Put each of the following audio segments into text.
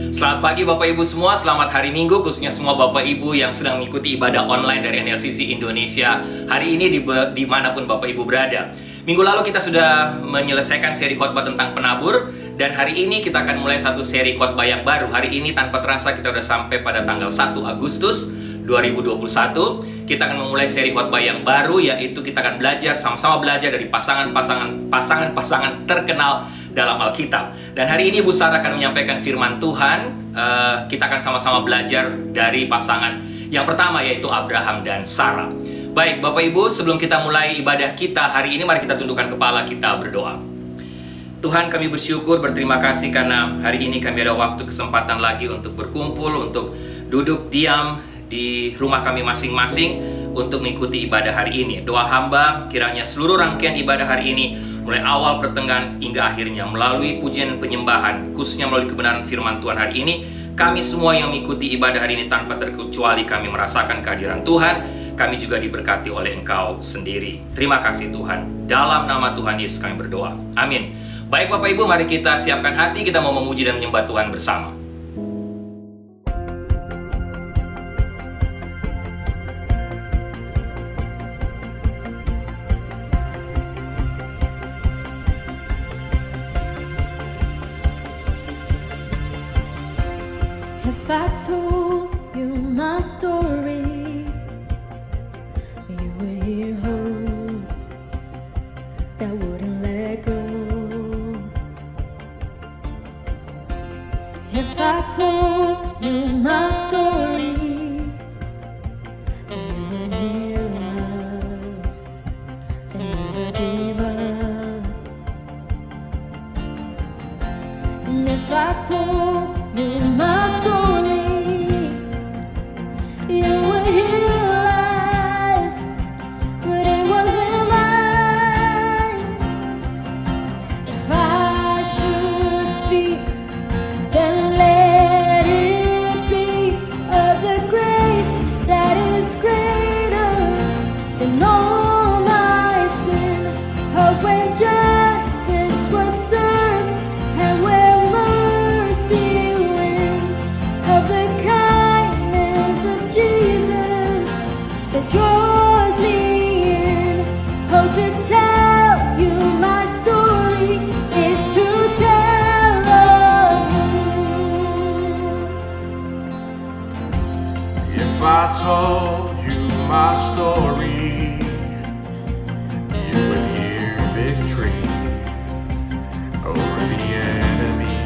Selamat pagi Bapak Ibu semua, selamat hari Minggu, khususnya semua Bapak Ibu yang sedang mengikuti ibadah online dari NLCC Indonesia hari ini dimanapun Bapak Ibu berada. Minggu lalu kita sudah menyelesaikan seri khotbah tentang penabur, dan hari ini kita akan mulai satu seri khotbah yang baru. Hari ini tanpa terasa kita sudah sampai pada tanggal 1 Agustus 2021. Kita akan memulai seri khotbah yang baru, yaitu kita akan belajar, sama-sama belajar dari pasangan-pasangan terkenal dalam Alkitab. Dan hari ini Bu Sarah akan menyampaikan firman Tuhan. Kita akan sama-sama belajar dari pasangan yang pertama, yaitu Abraham dan Sarah. Baik Bapak Ibu, sebelum kita mulai ibadah kita hari ini, mari kita tundukkan kepala, kita berdoa. Tuhan, kami bersyukur, berterima kasih karena hari ini kami ada waktu, kesempatan lagi untuk berkumpul, untuk duduk diam di rumah kami masing-masing untuk mengikuti ibadah hari ini. Doa hamba kiranya seluruh rangkaian ibadah hari ini, mulai awal, pertengahan, hingga akhirnya, melalui pujian dan penyembahan, khususnya melalui kebenaran firman Tuhan hari ini, kami semua yang mengikuti ibadah hari ini tanpa terkecuali kami merasakan kehadiran Tuhan. Kami juga diberkati oleh Engkau sendiri. Terima kasih Tuhan. Dalam nama Tuhan Yesus kami berdoa. Amin. Baik Bapak Ibu, mari kita siapkan hati, kita mau memuji dan menyembah Tuhan bersama. If I told you my story, you would hear hope that wouldn't let go. If I told you my story, you would hear love that never gave up. And if I told you my story, you would hear life, but it wasn't mine. If I should speak, then let it be of the grace that is greater than all my sin, of when justice was served and where mercy wins, of the kindness of Jesus that draws me in. Oh, to tell you my story is to tell of you. If I told you my story, you would hear victory over the enemy.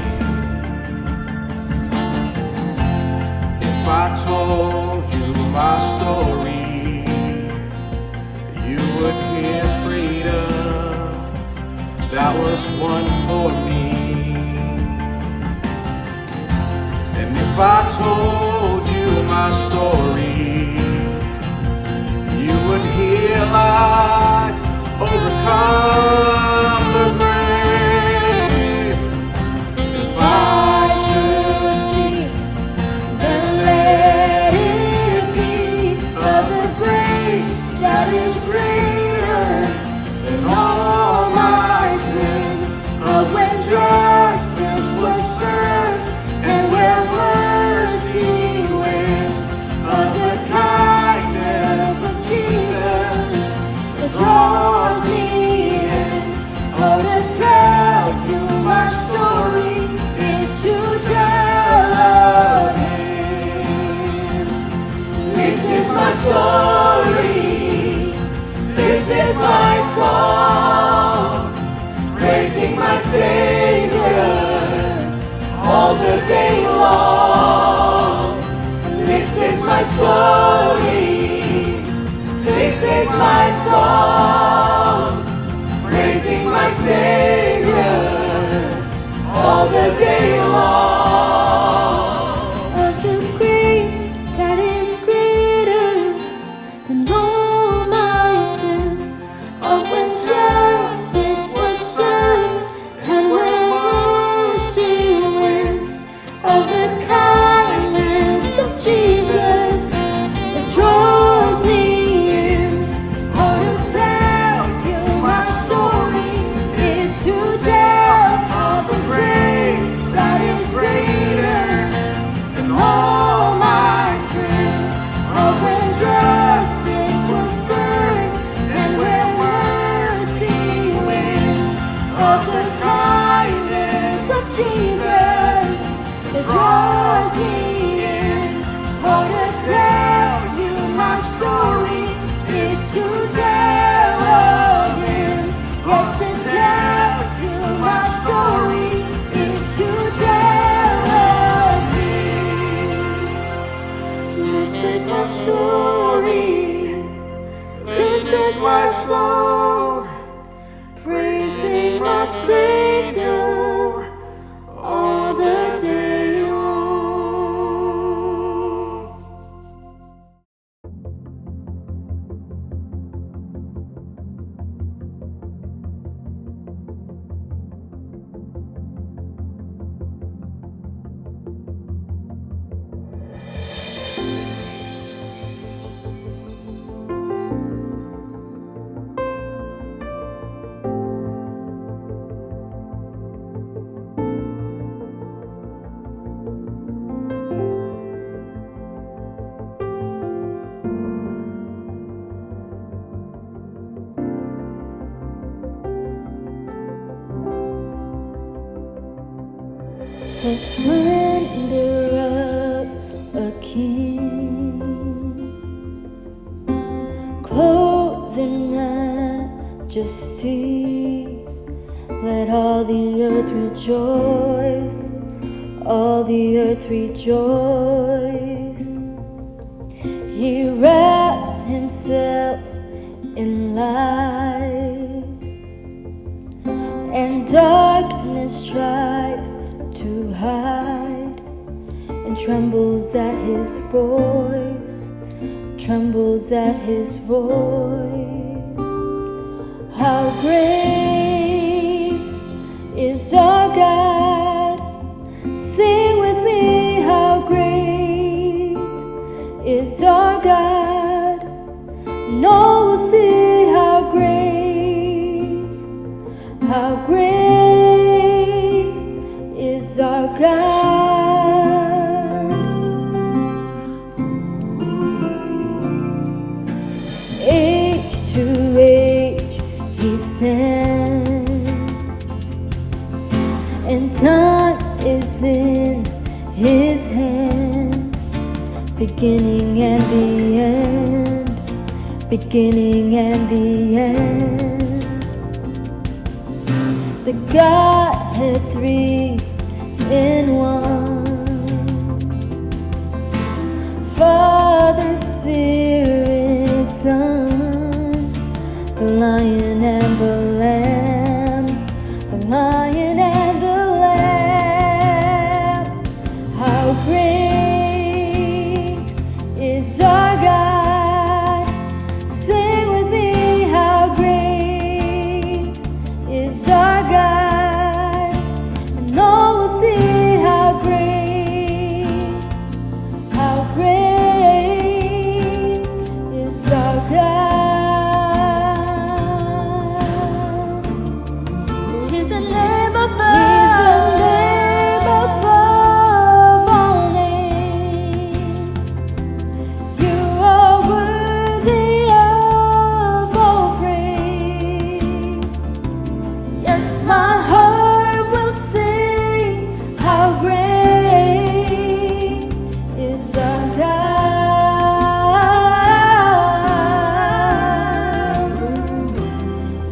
If I told you my story, you would hear freedom that was won for me. And if I told you my story, you would hear life overcome the grave. If I should speak, then let it be of the grace that is greater than all my sin, of when justice was served and where mercy wins, of the kindness of Jesus that draws me in. Oh, to tell you my story is to tell of Him. This is my story, this is my song, praising my Savior all the day long. This is my story, this is my song, praising my Savior all the day long. Of the grace that is greater than all my sin, of when justice was served and when mercy wins, of the kindness of Jesus that draws me in. Oh, to tell you my story is to tell of the grace that is greater. my story. This is my song, praising my Savior all the day long. The splendor of a king, clothed in majesty. Let all the earth rejoice, all the earth rejoice. He wraps himself in light, and darkness tries to hide, and trembles at his voice, trembles at his voice. How great is our God? Sing with me, how great is our God? No, we'll see how great is our God. Age to age he sent, and time is in his hands. Beginning and the end, beginning and the end. The Godhead three in one, Father, Spirit, Son, the Lion and the Lamb, the Lion and the Lamb. How great is our God? Sing with me, how great is our God? And all will see how great is our God. He's a name above all names. You are worthy of all praise. Yes, my heart will sing, how great is our God.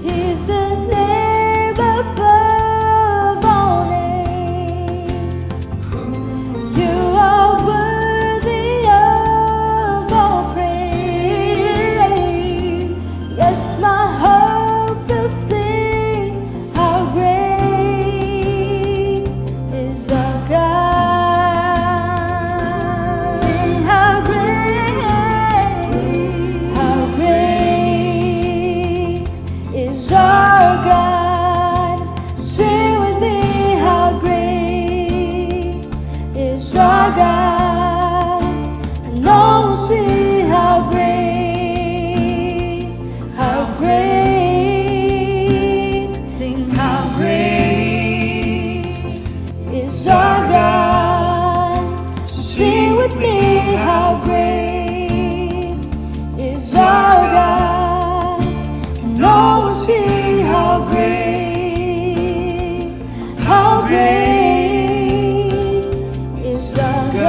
He's the name above all names. You are worthy of all praise. Yes, my heart will sing, how great is our God. Sing, how great is our God. Sing with me, how great is our God. And all will see how great, sing, how great is our God. Sing with me, how great is our God. And all will see how great is our God.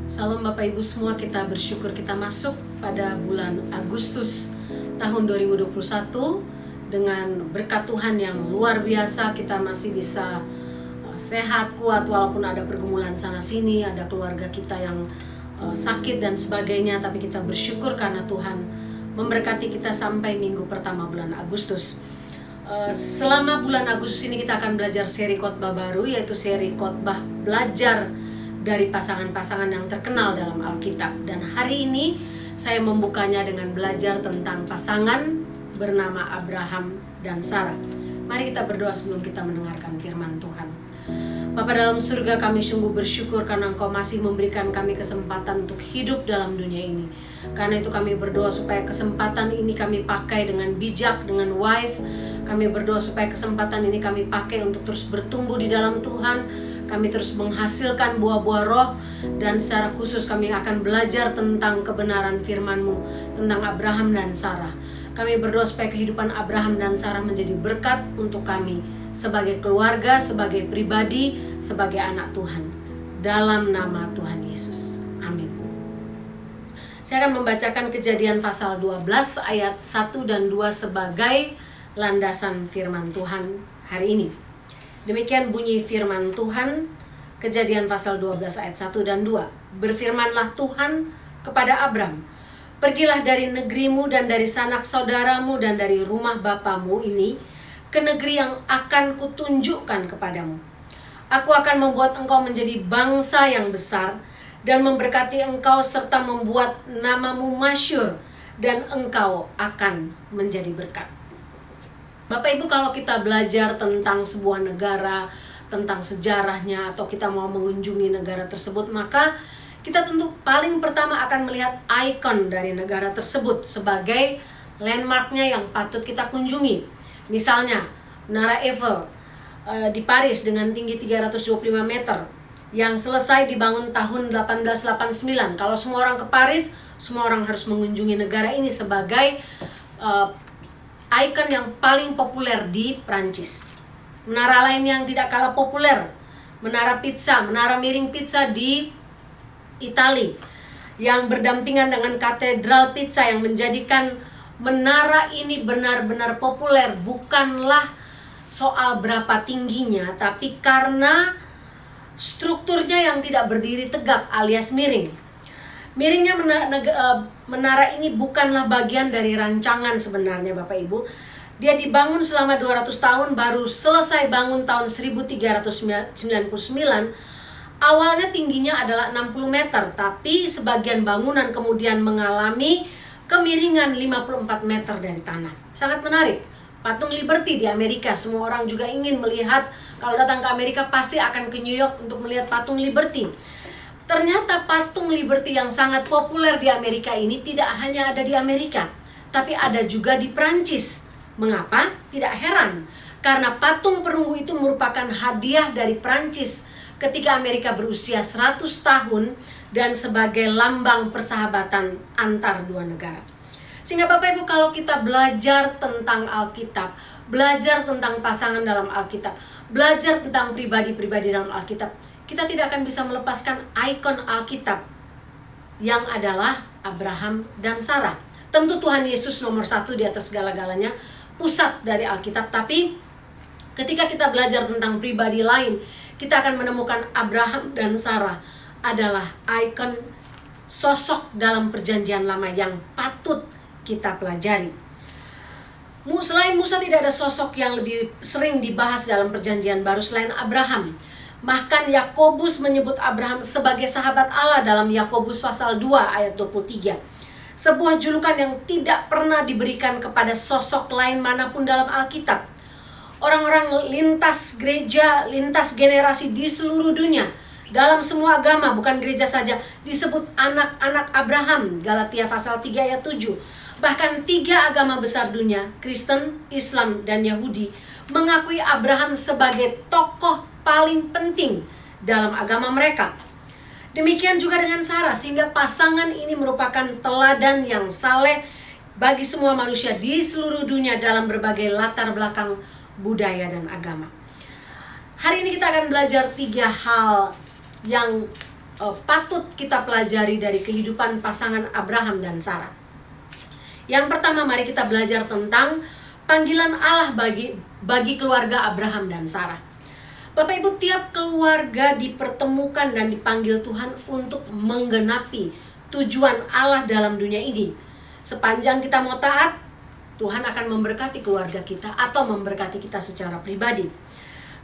Salam Bapak Ibu semua, kita bersyukur kita masuk pada bulan Agustus tahun 2021 dengan berkat Tuhan yang luar biasa. Kita masih bisa sehat, kuat walaupun ada pergumulan sana sini, ada keluarga kita yang sakit dan sebagainya, tapi kita bersyukur karena Tuhan memberkati kita sampai minggu pertama bulan Agustus. Selama bulan Agustus ini kita akan belajar seri khotbah baru, yaitu seri khotbah belajar dari pasangan-pasangan yang terkenal dalam Alkitab. Dan hari ini saya membukanya dengan belajar tentang pasangan bernama Abraham dan Sarah. Mari kita berdoa sebelum kita mendengarkan firman Tuhan. Bapa dalam surga, kami sungguh bersyukur karena Engkau masih memberikan kami kesempatan untuk hidup dalam dunia ini. Karena itu kami berdoa supaya kesempatan ini kami pakai dengan bijak, dengan wise. Kami berdoa supaya kesempatan ini kami pakai untuk terus bertumbuh di dalam Tuhan. Kami terus menghasilkan buah-buah roh. Dan secara khusus kami akan belajar tentang kebenaran firman-Mu, tentang Abraham dan Sarah. Kami berdoa supaya kehidupan Abraham dan Sarah menjadi berkat untuk kami sebagai keluarga, sebagai pribadi, sebagai anak Tuhan. Dalam nama Tuhan Yesus. Amin. Saya akan membacakan Kejadian pasal 12 ayat 1 dan 2 sebagai landasan firman Tuhan hari ini. Demikian bunyi firman Tuhan, Kejadian pasal 12 ayat 1 dan 2. Berfirmanlah Tuhan kepada Abram, pergilah dari negerimu dan dari sanak saudaramu dan dari rumah bapamu ini ke negeri yang akan kutunjukkan kepadamu. Aku akan membuat engkau menjadi bangsa yang besar dan memberkati engkau serta membuat namamu masyhur dan engkau akan menjadi berkat. Bapak Ibu, kalau kita belajar tentang sebuah negara, tentang sejarahnya, atau kita mau mengunjungi negara tersebut, maka kita tentu paling pertama akan melihat ikon dari negara tersebut sebagai landmarknya yang patut kita kunjungi. Misalnya Menara Eiffel di Paris dengan tinggi 325 meter yang selesai dibangun tahun 1889. Kalau semua orang ke Paris, semua orang harus mengunjungi negara ini sebagai ikon yang paling populer di Prancis. Menara lain yang tidak kalah populer, Menara Pizza, Menara Miring Pizza di Italia, yang berdampingan dengan Katedral Pizza, yang menjadikan menara ini benar-benar populer. Bukanlah soal berapa tingginya, tapi karena strukturnya yang tidak berdiri tegak alias miring. Miringnya menara ini bukanlah bagian dari rancangan sebenarnya Bapak Ibu. Dia dibangun selama 200 tahun, baru selesai bangun tahun 1399. Awalnya tingginya adalah 60 meter, tapi sebagian bangunan kemudian mengalami kemiringan 54 meter dari tanah. Sangat menarik. Patung Liberty di Amerika, semua orang juga ingin melihat. Kalau datang ke Amerika pasti akan ke New York untuk melihat patung Liberty. Ternyata patung Liberty yang sangat populer di Amerika ini tidak hanya ada di Amerika, tapi ada juga di Prancis. Mengapa? Tidak heran, karena patung perunggu itu merupakan hadiah dari Prancis ketika Amerika berusia 100 tahun dan sebagai lambang persahabatan antar dua negara. Sehingga Bapak Ibu, kalau kita belajar tentang Alkitab, belajar tentang pasangan dalam Alkitab, belajar tentang pribadi-pribadi dalam Alkitab, kita tidak akan bisa melepaskan ikon Alkitab yang adalah Abraham dan Sarah. Tentu Tuhan Yesus nomor 1 di atas segala-galanya, pusat dari Alkitab. Tapi ketika kita belajar tentang pribadi lain, kita akan menemukan Abraham dan Sarah adalah ikon sosok dalam perjanjian lama yang patut kita pelajari. Selain Musa, tidak ada sosok yang lebih sering dibahas dalam perjanjian baru selain Abraham. Bahkan Yakobus menyebut Abraham sebagai sahabat Allah dalam Yakobus pasal 2 ayat 23. Sebuah julukan yang tidak pernah diberikan kepada sosok lain manapun dalam Alkitab. Orang-orang lintas gereja, lintas generasi di seluruh dunia, dalam semua agama, bukan gereja saja, disebut anak-anak Abraham. Galatia pasal 3 ayat 7. Bahkan 3 agama besar dunia, Kristen, Islam, dan Yahudi, mengakui Abraham sebagai tokoh paling penting dalam agama mereka. Demikian juga dengan Sarah, sehingga pasangan ini merupakan teladan yang saleh bagi semua manusia di seluruh dunia dalam berbagai latar belakang budaya dan agama. Hari ini kita akan belajar 3 hal yang patut kita pelajari dari kehidupan pasangan Abraham dan Sarah. Yang pertama, mari kita belajar tentang panggilan Allah bagi keluarga Abraham dan Sarah. Bapak Ibu, tiap keluarga dipertemukan dan dipanggil Tuhan untuk menggenapi tujuan Allah dalam dunia ini. Sepanjang kita mau taat, Tuhan akan memberkati keluarga kita atau memberkati kita secara pribadi.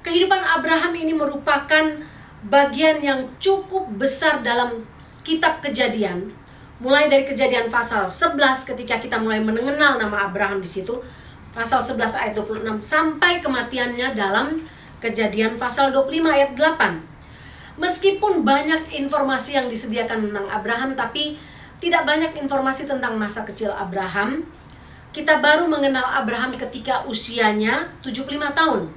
Kehidupan Abraham ini merupakan bagian yang cukup besar dalam kitab Kejadian. Mulai dari Kejadian pasal 11 ketika kita mulai mengenal nama Abraham di situ, pasal 11 ayat 26 sampai kematiannya dalam Kejadian pasal 25 ayat 8. Meskipun banyak informasi yang disediakan tentang Abraham, tapi tidak banyak informasi tentang masa kecil Abraham. Kita baru mengenal Abraham ketika usianya 75 tahun.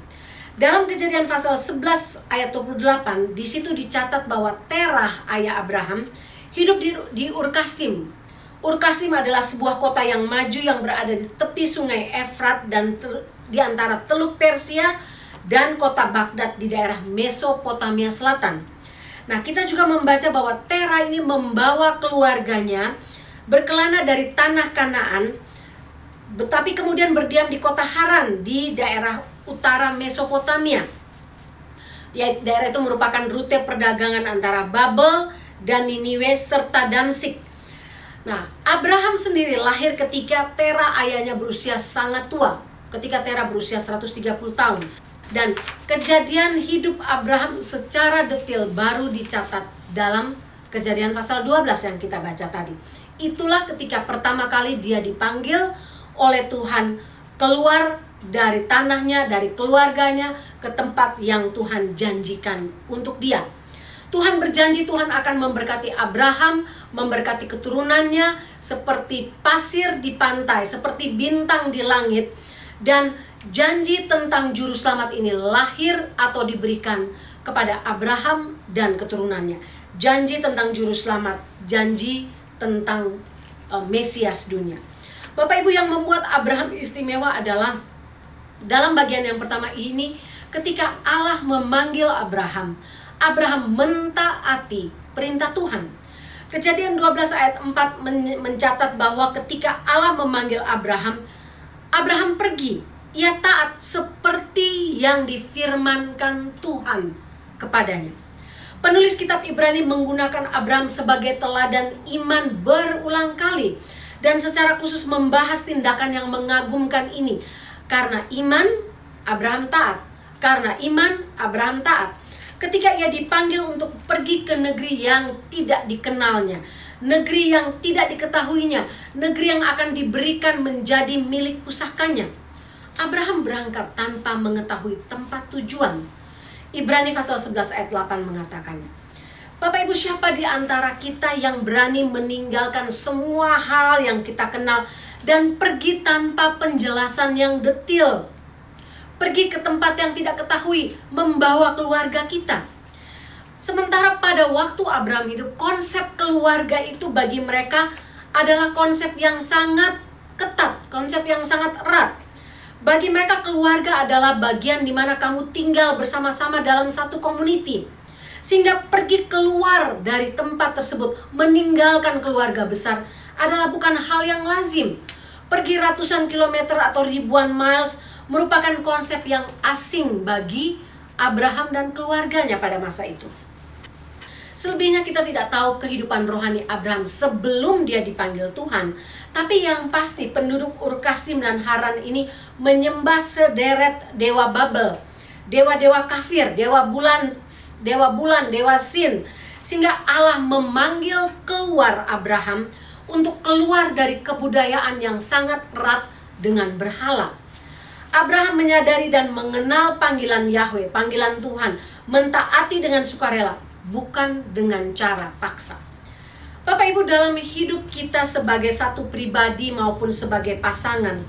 Dalam Kejadian pasal 11 ayat 28, di situ dicatat bahwa Terah ayah Abraham hidup di Ur-Kasdim. Ur-Kasdim adalah sebuah kota yang maju yang berada di tepi sungai Efrat dan di antara Teluk Persia dan kota Baghdad di daerah Mesopotamia Selatan. Nah, kita juga membaca bahwa Terah ini membawa keluarganya berkelana dari tanah Kanaan, tetapi kemudian berdiam di kota Haran di daerah utara Mesopotamia. Ya, daerah itu merupakan rute perdagangan antara Babel dan Niniwe serta Damsik. Nah, Abraham sendiri lahir ketika Terah ayahnya berusia sangat tua, ketika Terah berusia 130 tahun. Dan kejadian hidup Abraham secara detail baru dicatat dalam Kejadian pasal 12 yang kita baca tadi. Itulah ketika pertama kali dia dipanggil oleh Tuhan keluar dari tanahnya, dari keluarganya ke tempat yang Tuhan janjikan untuk dia. Tuhan berjanji Tuhan akan memberkati Abraham, memberkati keturunannya seperti pasir di pantai, seperti bintang di langit. Dan janji tentang juru selamat ini lahir atau diberikan kepada Abraham dan keturunannya. Janji tentang juru selamat, janji tentang Mesias dunia. Bapak Ibu, yang membuat Abraham istimewa adalah dalam bagian yang pertama ini, ketika Allah memanggil Abraham, Abraham mentaati perintah Tuhan. Kejadian 12 ayat 4 mencatat bahwa ketika Allah memanggil Abraham, Abraham pergi. Ia taat seperti yang difirmankan Tuhan kepadanya. Penulis kitab Ibrani menggunakan Abraham sebagai teladan iman berulang kali, dan secara khusus membahas tindakan yang mengagumkan ini. Karena iman, Abraham taat. Karena iman, Abraham taat. Ketika ia dipanggil untuk pergi ke negeri yang tidak dikenalnya, negeri yang tidak diketahuinya, negeri yang akan diberikan menjadi milik pusakanya, Abraham berangkat tanpa mengetahui tempat tujuan. Ibrani pasal 11 ayat 8 mengatakannya. Bapak Ibu, siapa di antara kita yang berani meninggalkan semua hal yang kita kenal dan pergi tanpa penjelasan yang detail? Pergi ke tempat yang tidak ketahui, membawa keluarga kita. Sementara pada waktu Abraham hidup, konsep keluarga itu bagi mereka adalah konsep yang sangat ketat, konsep yang sangat erat. Bagi mereka keluarga adalah bagian di mana kamu tinggal bersama-sama dalam satu community. Sehingga pergi keluar dari tempat tersebut, meninggalkan keluarga besar adalah bukan hal yang lazim. Pergi ratusan kilometer atau ribuan miles merupakan konsep yang asing bagi Abraham dan keluarganya pada masa itu. Selebihnya kita tidak tahu kehidupan rohani Abraham sebelum dia dipanggil Tuhan. Tapi yang pasti penduduk Ur-Kasdim dan Haran ini menyembah sederet dewa Babel, dewa-dewa kafir, dewa bulan, dewa Sin. Sehingga Allah memanggil keluar Abraham untuk keluar dari kebudayaan yang sangat erat dengan berhala. Abraham menyadari dan mengenal panggilan Yahweh, panggilan Tuhan, mentaati dengan sukarela, bukan dengan cara paksa. Bapak Ibu, dalam hidup kita sebagai satu pribadi maupun sebagai pasangan,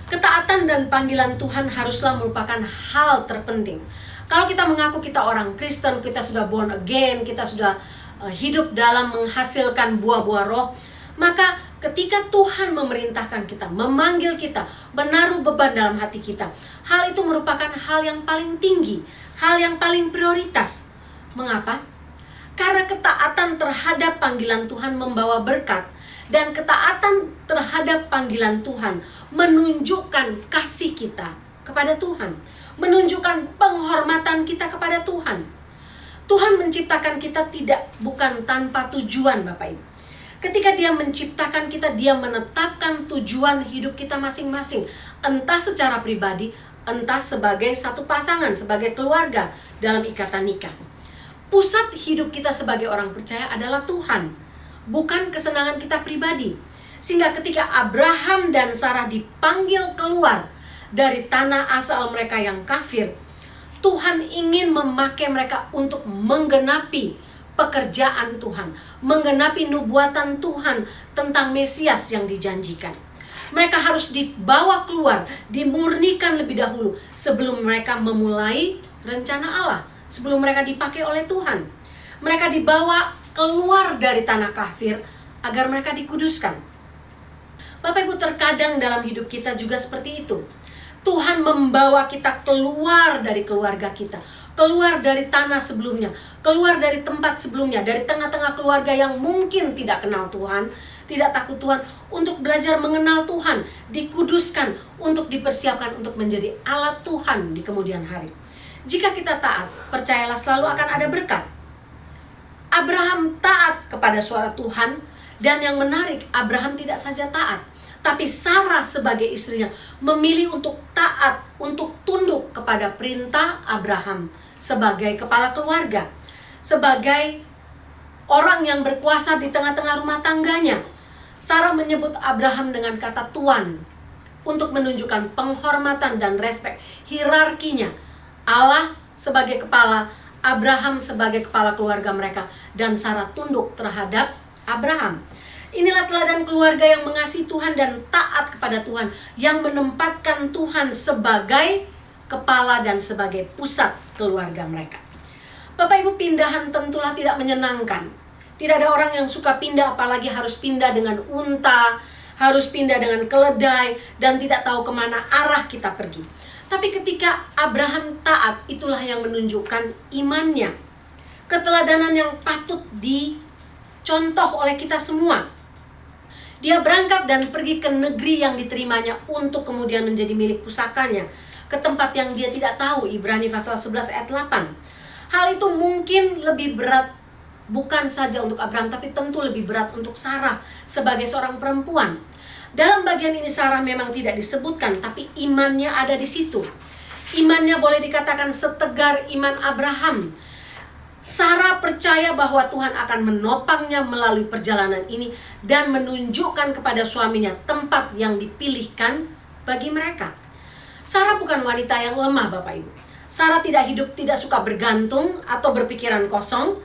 ketaatan dan panggilan Tuhan haruslah merupakan hal terpenting. Kalau kita mengaku kita orang Kristen, kita sudah born again, kita sudah hidup dalam menghasilkan buah-buah roh, maka ketika Tuhan memerintahkan kita, memanggil kita, menaruh beban dalam hati kita, hal itu merupakan hal yang paling tinggi, hal yang paling prioritas. Mengapa? Karena ketaatan terhadap panggilan Tuhan membawa berkat, dan ketaatan terhadap panggilan Tuhan menunjukkan kasih kita kepada Tuhan, menunjukkan penghormatan kita kepada Tuhan. Tuhan menciptakan kita bukan tanpa tujuan, Bapak Ibu. Ketika Dia menciptakan kita, Dia menetapkan tujuan hidup kita masing-masing, entah secara pribadi, entah sebagai satu pasangan, sebagai keluarga dalam ikatan nikah. Pusat hidup kita sebagai orang percaya adalah Tuhan, bukan kesenangan kita pribadi. Sehingga ketika Abraham dan Sarah dipanggil keluar dari tanah asal mereka yang kafir, Tuhan ingin memakai mereka untuk menggenapi pekerjaan Tuhan, menggenapi nubuatan Tuhan tentang Mesias yang dijanjikan. Mereka harus dibawa keluar, dimurnikan lebih dahulu sebelum mereka memulai rencana Allah, sebelum mereka dipakai oleh Tuhan. Mereka dibawa keluar dari tanah kafir agar mereka dikuduskan. Bapak Ibu, terkadang dalam hidup kita juga seperti itu. Tuhan membawa kita keluar dari keluarga kita, keluar dari tanah sebelumnya, keluar dari tempat sebelumnya, dari tengah-tengah keluarga yang mungkin tidak kenal Tuhan, tidak takut Tuhan, untuk belajar mengenal Tuhan, dikuduskan, untuk dipersiapkan untuk menjadi alat Tuhan di kemudian hari. Jika kita taat, percayalah selalu akan ada berkat. Abraham taat kepada suara Tuhan, dan yang menarik, Abraham tidak saja taat, tapi Sarah sebagai istrinya memilih untuk taat, untuk tunduk kepada perintah Abraham sebagai kepala keluarga, sebagai orang yang berkuasa di tengah-tengah rumah tangganya. Sarah menyebut Abraham dengan kata Tuan untuk menunjukkan penghormatan dan respek hierarkinya. Allah sebagai kepala, Abraham sebagai kepala keluarga mereka, dan Sarah tunduk terhadap Abraham. Inilah teladan keluarga yang mengasihi Tuhan dan taat kepada Tuhan, yang menempatkan Tuhan sebagai kepala dan sebagai pusat keluarga mereka. Bapak Ibu, pindahan tentulah tidak menyenangkan. Tidak ada orang yang suka pindah, apalagi harus pindah dengan unta, harus pindah dengan keledai, dan tidak tahu kemana arah kita pergi. Tapi ketika Abraham taat, itulah yang menunjukkan imannya, keteladanan yang patut dicontoh oleh kita semua. Dia berangkat dan pergi ke negeri yang diterimanya untuk kemudian menjadi milik pusakanya, ke tempat yang dia tidak tahu. Ibrani pasal 11 ayat 8. Hal itu mungkin lebih berat bukan saja untuk Abraham, tapi tentu lebih berat untuk Sarah sebagai seorang perempuan. Dalam bagian ini Sarah memang tidak disebutkan, tapi imannya ada di situ. Imannya boleh dikatakan setegar iman Abraham. Sarah percaya bahwa Tuhan akan menopangnya melalui perjalanan ini dan menunjukkan kepada suaminya tempat yang dipilihkan bagi mereka. Sarah bukan wanita yang lemah, Bapak Ibu. Sarah tidak suka bergantung atau berpikiran kosong.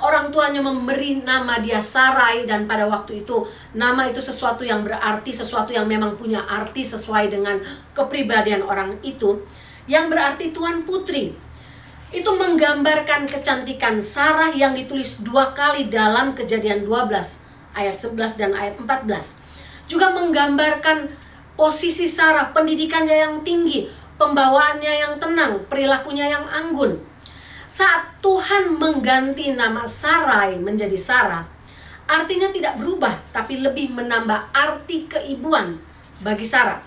Orang tuanya memberi nama dia Sarai, dan pada waktu itu nama itu sesuatu yang berarti, sesuatu yang memang punya arti sesuai dengan kepribadian orang itu, yang berarti Tuan Putri. Itu menggambarkan kecantikan Sarah yang ditulis 2 kali dalam Kejadian 12 ayat 11 dan ayat 14. Juga menggambarkan posisi Sarah, pendidikannya yang tinggi, pembawaannya yang tenang, perilakunya yang anggun. Saat Tuhan mengganti nama Sarai menjadi Sarah, artinya tidak berubah, tapi lebih menambah arti keibuan bagi Sarah.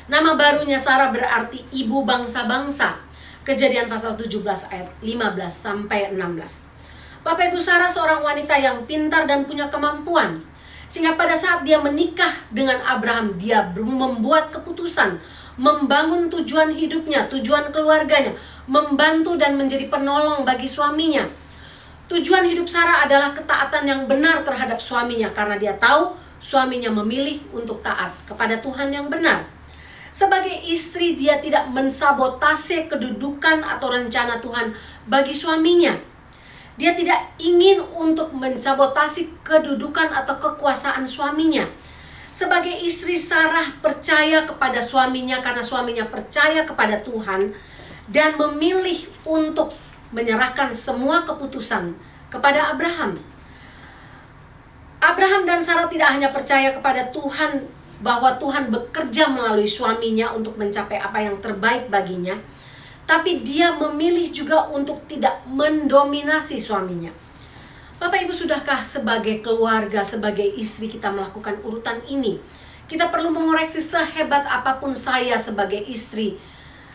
Nama barunya Sarah berarti ibu bangsa-bangsa. Kejadian pasal 17 ayat 15 sampai 16. Bapak Ibu, Sarah seorang wanita yang pintar dan punya kemampuan. Sehingga pada saat dia menikah dengan Abraham, dia membuat keputusan, membangun tujuan hidupnya, tujuan keluarganya, membantu dan menjadi penolong bagi suaminya. Tujuan hidup Sarah adalah ketaatan yang benar terhadap suaminya, karena dia tahu suaminya memilih untuk taat kepada Tuhan yang benar. Sebagai istri, dia tidak mensabotase kedudukan atau rencana Tuhan bagi suaminya. Dia tidak ingin untuk mensabotasi kedudukan atau kekuasaan suaminya. Sebagai istri, Sarah percaya kepada suaminya karena suaminya percaya kepada Tuhan dan memilih untuk menyerahkan semua keputusan kepada Abraham. Abraham dan Sarah tidak hanya percaya kepada Tuhan, bahwa Tuhan bekerja melalui suaminya untuk mencapai apa yang terbaik baginya, tapi dia memilih juga untuk tidak mendominasi suaminya. Bapak Ibu, sudahkah sebagai keluarga, sebagai istri kita melakukan urutan ini? Kita perlu mengoreksi sehebat apapun saya sebagai istri,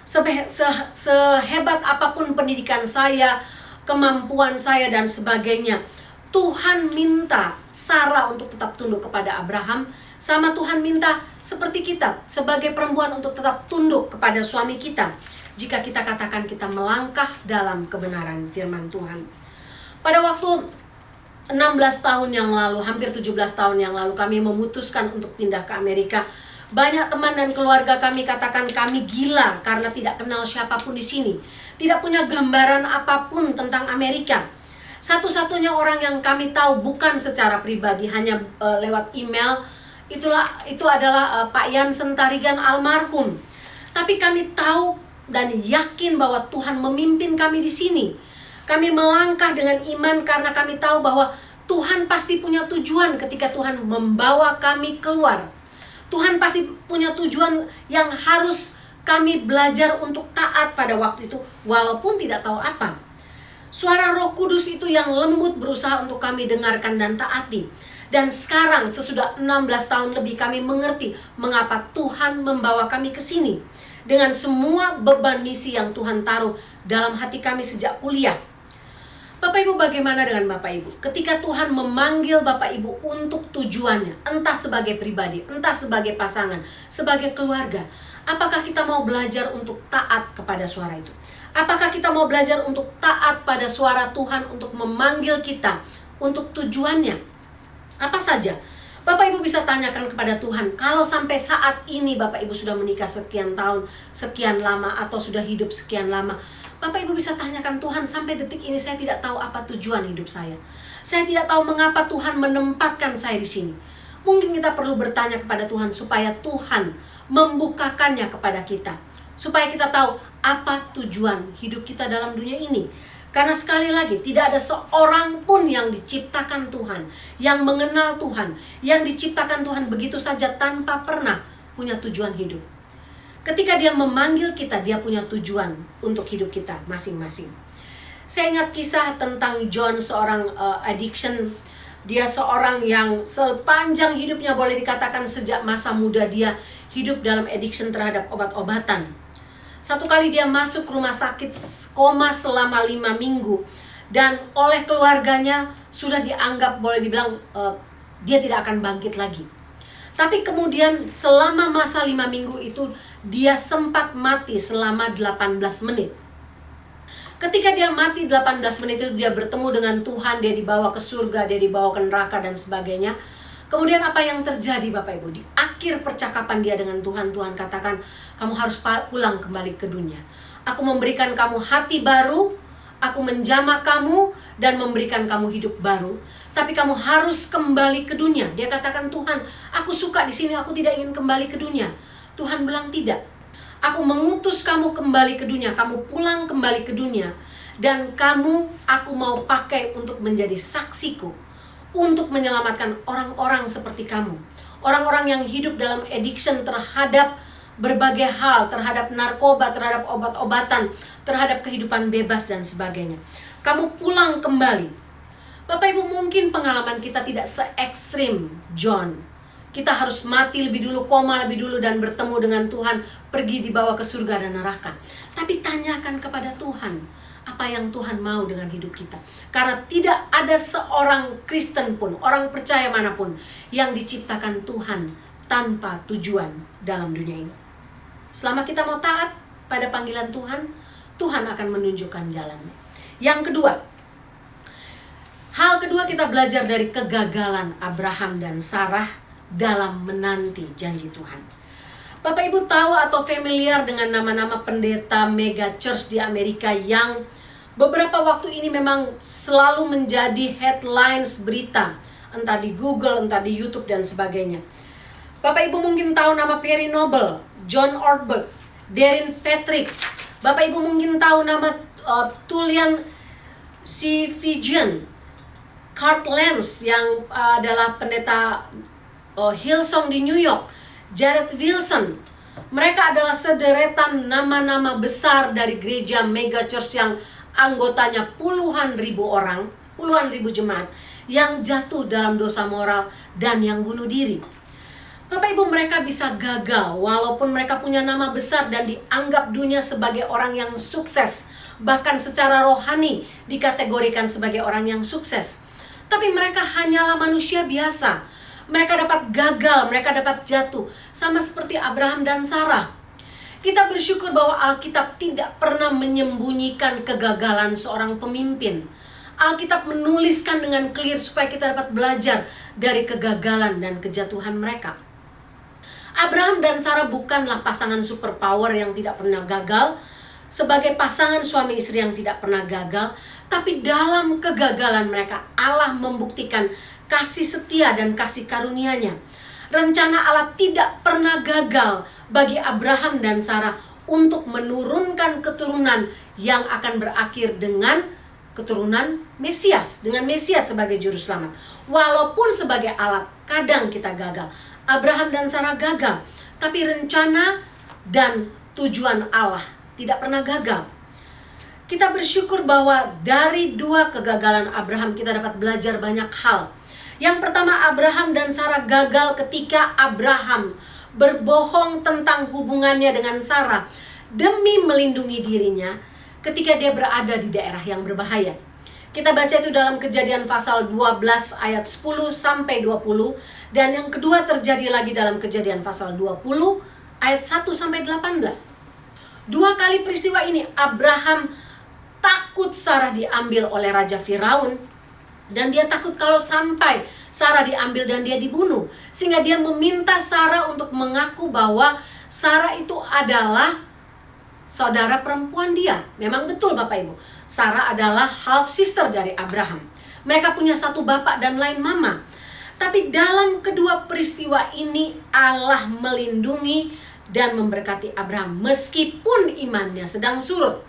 sehebat apapun pendidikan saya, kemampuan saya dan sebagainya. Tuhan minta Sarah untuk tetap tunduk kepada Abraham, sama Tuhan minta seperti kita sebagai perempuan untuk tetap tunduk kepada suami kita, jika kita katakan kita melangkah dalam kebenaran firman Tuhan. Pada waktu 16 tahun yang lalu, hampir 17 tahun yang lalu, kami memutuskan untuk pindah ke Amerika. Banyak teman dan keluarga kami katakan kami gila karena tidak kenal siapapun di sini, tidak punya gambaran apapun tentang Amerika. Satu-satunya orang yang kami tahu bukan secara pribadi, hanya lewat email, itu adalah Pak Yansen Tarigan almarhum. Tapi kami tahu dan yakin bahwa Tuhan memimpin kami di sini. Kami melangkah dengan iman karena kami tahu bahwa Tuhan pasti punya tujuan ketika Tuhan membawa kami keluar. Tuhan pasti punya tujuan yang harus kami belajar untuk taat pada waktu itu, walaupun tidak tahu apa. Suara Roh Kudus itu yang lembut berusaha untuk kami dengarkan dan taati. Dan sekarang sesudah 16 tahun lebih kami mengerti mengapa Tuhan membawa kami ke sini. Dengan semua beban misi yang Tuhan taruh dalam hati kami sejak kuliah. Bapak Ibu, bagaimana dengan Bapak Ibu? Ketika Tuhan memanggil Bapak Ibu untuk tujuannya, entah sebagai pribadi, entah sebagai pasangan, sebagai keluarga, apakah kita mau belajar untuk taat kepada suara itu? Apakah kita mau belajar untuk taat pada suara Tuhan untuk memanggil kita untuk tujuannya? Apa saja? Bapak Ibu bisa tanyakan kepada Tuhan, kalau sampai saat ini Bapak Ibu sudah menikah sekian tahun, sekian lama, atau sudah hidup sekian lama, Bapak Ibu bisa tanyakan, Tuhan, sampai detik ini saya tidak tahu apa tujuan hidup saya. Saya tidak tahu mengapa Tuhan menempatkan saya di sini. Mungkin kita perlu bertanya kepada Tuhan supaya Tuhan membukakannya kepada kita. Supaya kita tahu apa tujuan hidup kita dalam dunia ini. Karena sekali lagi, tidak ada seorang pun yang diciptakan Tuhan, yang mengenal Tuhan, yang diciptakan Tuhan begitu saja tanpa pernah punya tujuan hidup. Ketika dia memanggil kita, dia punya tujuan untuk hidup kita masing-masing. Saya ingat kisah tentang John, seorang addiction. Dia seorang yang sepanjang hidupnya, boleh dikatakan sejak masa muda dia hidup dalam addiction terhadap obat-obatan. Satu kali dia masuk rumah sakit koma selama 5 minggu. Dan oleh keluarganya sudah dianggap, boleh dibilang, dia tidak akan bangkit lagi. Tapi kemudian selama masa 5 minggu itu, dia sempat mati selama 18 menit. Ketika dia mati 18 menit itu, dia bertemu dengan Tuhan, dia dibawa ke surga, dia dibawa ke neraka dan sebagainya. Kemudian apa yang terjadi Bapak Ibu? Di akhir percakapan dia dengan Tuhan, Tuhan katakan, kamu harus pulang kembali ke dunia. Aku memberikan kamu hati baru, aku menjamah kamu dan memberikan kamu hidup baru. Tapi kamu harus kembali ke dunia. Dia katakan, Tuhan, aku suka di sini, aku tidak ingin kembali ke dunia. Tuhan bilang, tidak. Aku mengutus kamu kembali ke dunia, kamu pulang kembali ke dunia. Dan kamu, aku mau pakai untuk menjadi saksiku. Untuk menyelamatkan orang-orang seperti kamu. Orang-orang yang hidup dalam addiction terhadap berbagai hal, terhadap narkoba, terhadap obat-obatan, terhadap kehidupan bebas dan sebagainya. Kamu pulang kembali. Bapak Ibu, mungkin pengalaman kita tidak se-ekstrim John. Kita harus mati lebih dulu, koma lebih dulu, dan bertemu dengan Tuhan, pergi dibawa ke surga dan neraka. Tapi tanyakan kepada Tuhan, apa yang Tuhan mau dengan hidup kita. Karena tidak ada seorang Kristen pun, orang percaya manapun, yang diciptakan Tuhan tanpa tujuan dalam dunia ini. Selama kita mau taat pada panggilan Tuhan, Tuhan akan menunjukkan jalannya. Yang kedua, hal kedua, kita belajar dari kegagalan Abraham dan Sarah dalam menanti janji Tuhan. Bapak Ibu tahu atau familiar dengan nama-nama pendeta mega church di Amerika yang beberapa waktu ini memang selalu menjadi headlines berita, entah di Google, entah di YouTube dan sebagainya. Bapak Ibu mungkin tahu nama Perry Noble, John Ortberg, Darren Patrick. Bapak Ibu mungkin tahu nama Tullian Tchividjian, Kurt Lenz yang adalah pendeta Hillsong di New York, Jared Wilson. Mereka adalah sederetan nama-nama besar dari gereja mega church yang anggotanya puluhan ribu orang, puluhan ribu jemaat yang jatuh dalam dosa moral dan yang bunuh diri. Bapak Ibu, mereka bisa gagal walaupun mereka punya nama besar dan dianggap dunia sebagai orang yang sukses. Bahkan secara rohani dikategorikan sebagai orang yang sukses. Tapi mereka hanyalah manusia biasa. Mereka dapat gagal, mereka dapat jatuh. Sama seperti Abraham dan Sarah. Kita bersyukur bahwa Alkitab tidak pernah menyembunyikan kegagalan seorang pemimpin. Alkitab menuliskan dengan clear supaya kita dapat belajar dari kegagalan dan kejatuhan mereka. Abraham dan Sarah bukanlah pasangan superpower yang tidak pernah gagal. Sebagai pasangan suami istri yang tidak pernah gagal. Tapi dalam kegagalan mereka, Allah membuktikan kasih setia dan kasih karunia-Nya. Rencana Allah tidak pernah gagal bagi Abraham dan Sarah untuk menurunkan keturunan yang akan berakhir dengan keturunan Mesias, dengan Mesias sebagai juru selamat. Walaupun sebagai alat, kadang kita gagal. Abraham dan Sarah gagal, tapi rencana dan tujuan Allah tidak pernah gagal. Kita bersyukur bahwa dari dua kegagalan Abraham kita dapat belajar banyak hal. Yang pertama, Abraham dan Sarah gagal ketika Abraham berbohong tentang hubungannya dengan Sarah demi melindungi dirinya ketika dia berada di daerah yang berbahaya. Kita baca itu dalam Kejadian pasal 12 ayat 10 sampai 20, dan yang kedua terjadi lagi dalam Kejadian pasal 20 ayat 1 sampai 18. Dua kali peristiwa ini Abraham takut Sarah diambil oleh Raja Firaun. Dan dia takut kalau sampai Sarah diambil dan dia dibunuh. Sehingga dia meminta Sarah untuk mengaku bahwa Sarah itu adalah saudara perempuan dia. Memang betul Bapak Ibu, Sarah adalah half sister dari Abraham. Mereka punya satu bapak dan lain mama. Tapi dalam kedua peristiwa ini Allah melindungi dan memberkati Abraham meskipun imannya sedang surut.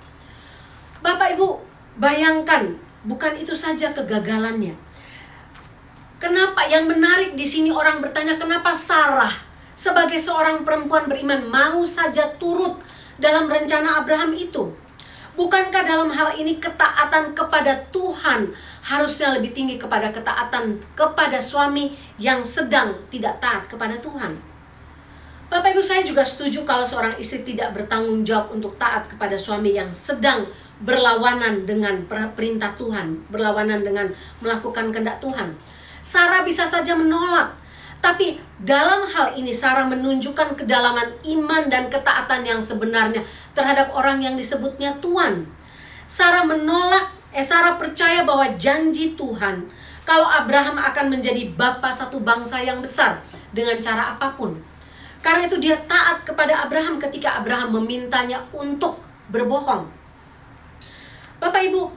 Bapak Ibu, bayangkan, bukan itu saja kegagalannya. Kenapa yang menarik di sini orang bertanya kenapa Sarah sebagai seorang perempuan beriman mau saja turut dalam rencana Abraham itu? Bukankah dalam hal ini ketaatan kepada Tuhan harusnya lebih tinggi kepada ketaatan kepada suami yang sedang tidak taat kepada Tuhan? Bapak Ibu, saya juga setuju kalau seorang istri tidak bertanggung jawab untuk taat kepada suami yang sedang berlawanan dengan perintah Tuhan, berlawanan dengan melakukan kehendak Tuhan. Sarah bisa saja menolak, tapi dalam hal ini Sarah menunjukkan kedalaman iman dan ketaatan yang sebenarnya terhadap orang yang disebutnya Tuhan. Sarah percaya bahwa janji Tuhan kalau Abraham akan menjadi bapa satu bangsa yang besar dengan cara apapun. Karena itu dia taat kepada Abraham ketika Abraham memintanya untuk berbohong. Bapak Ibu,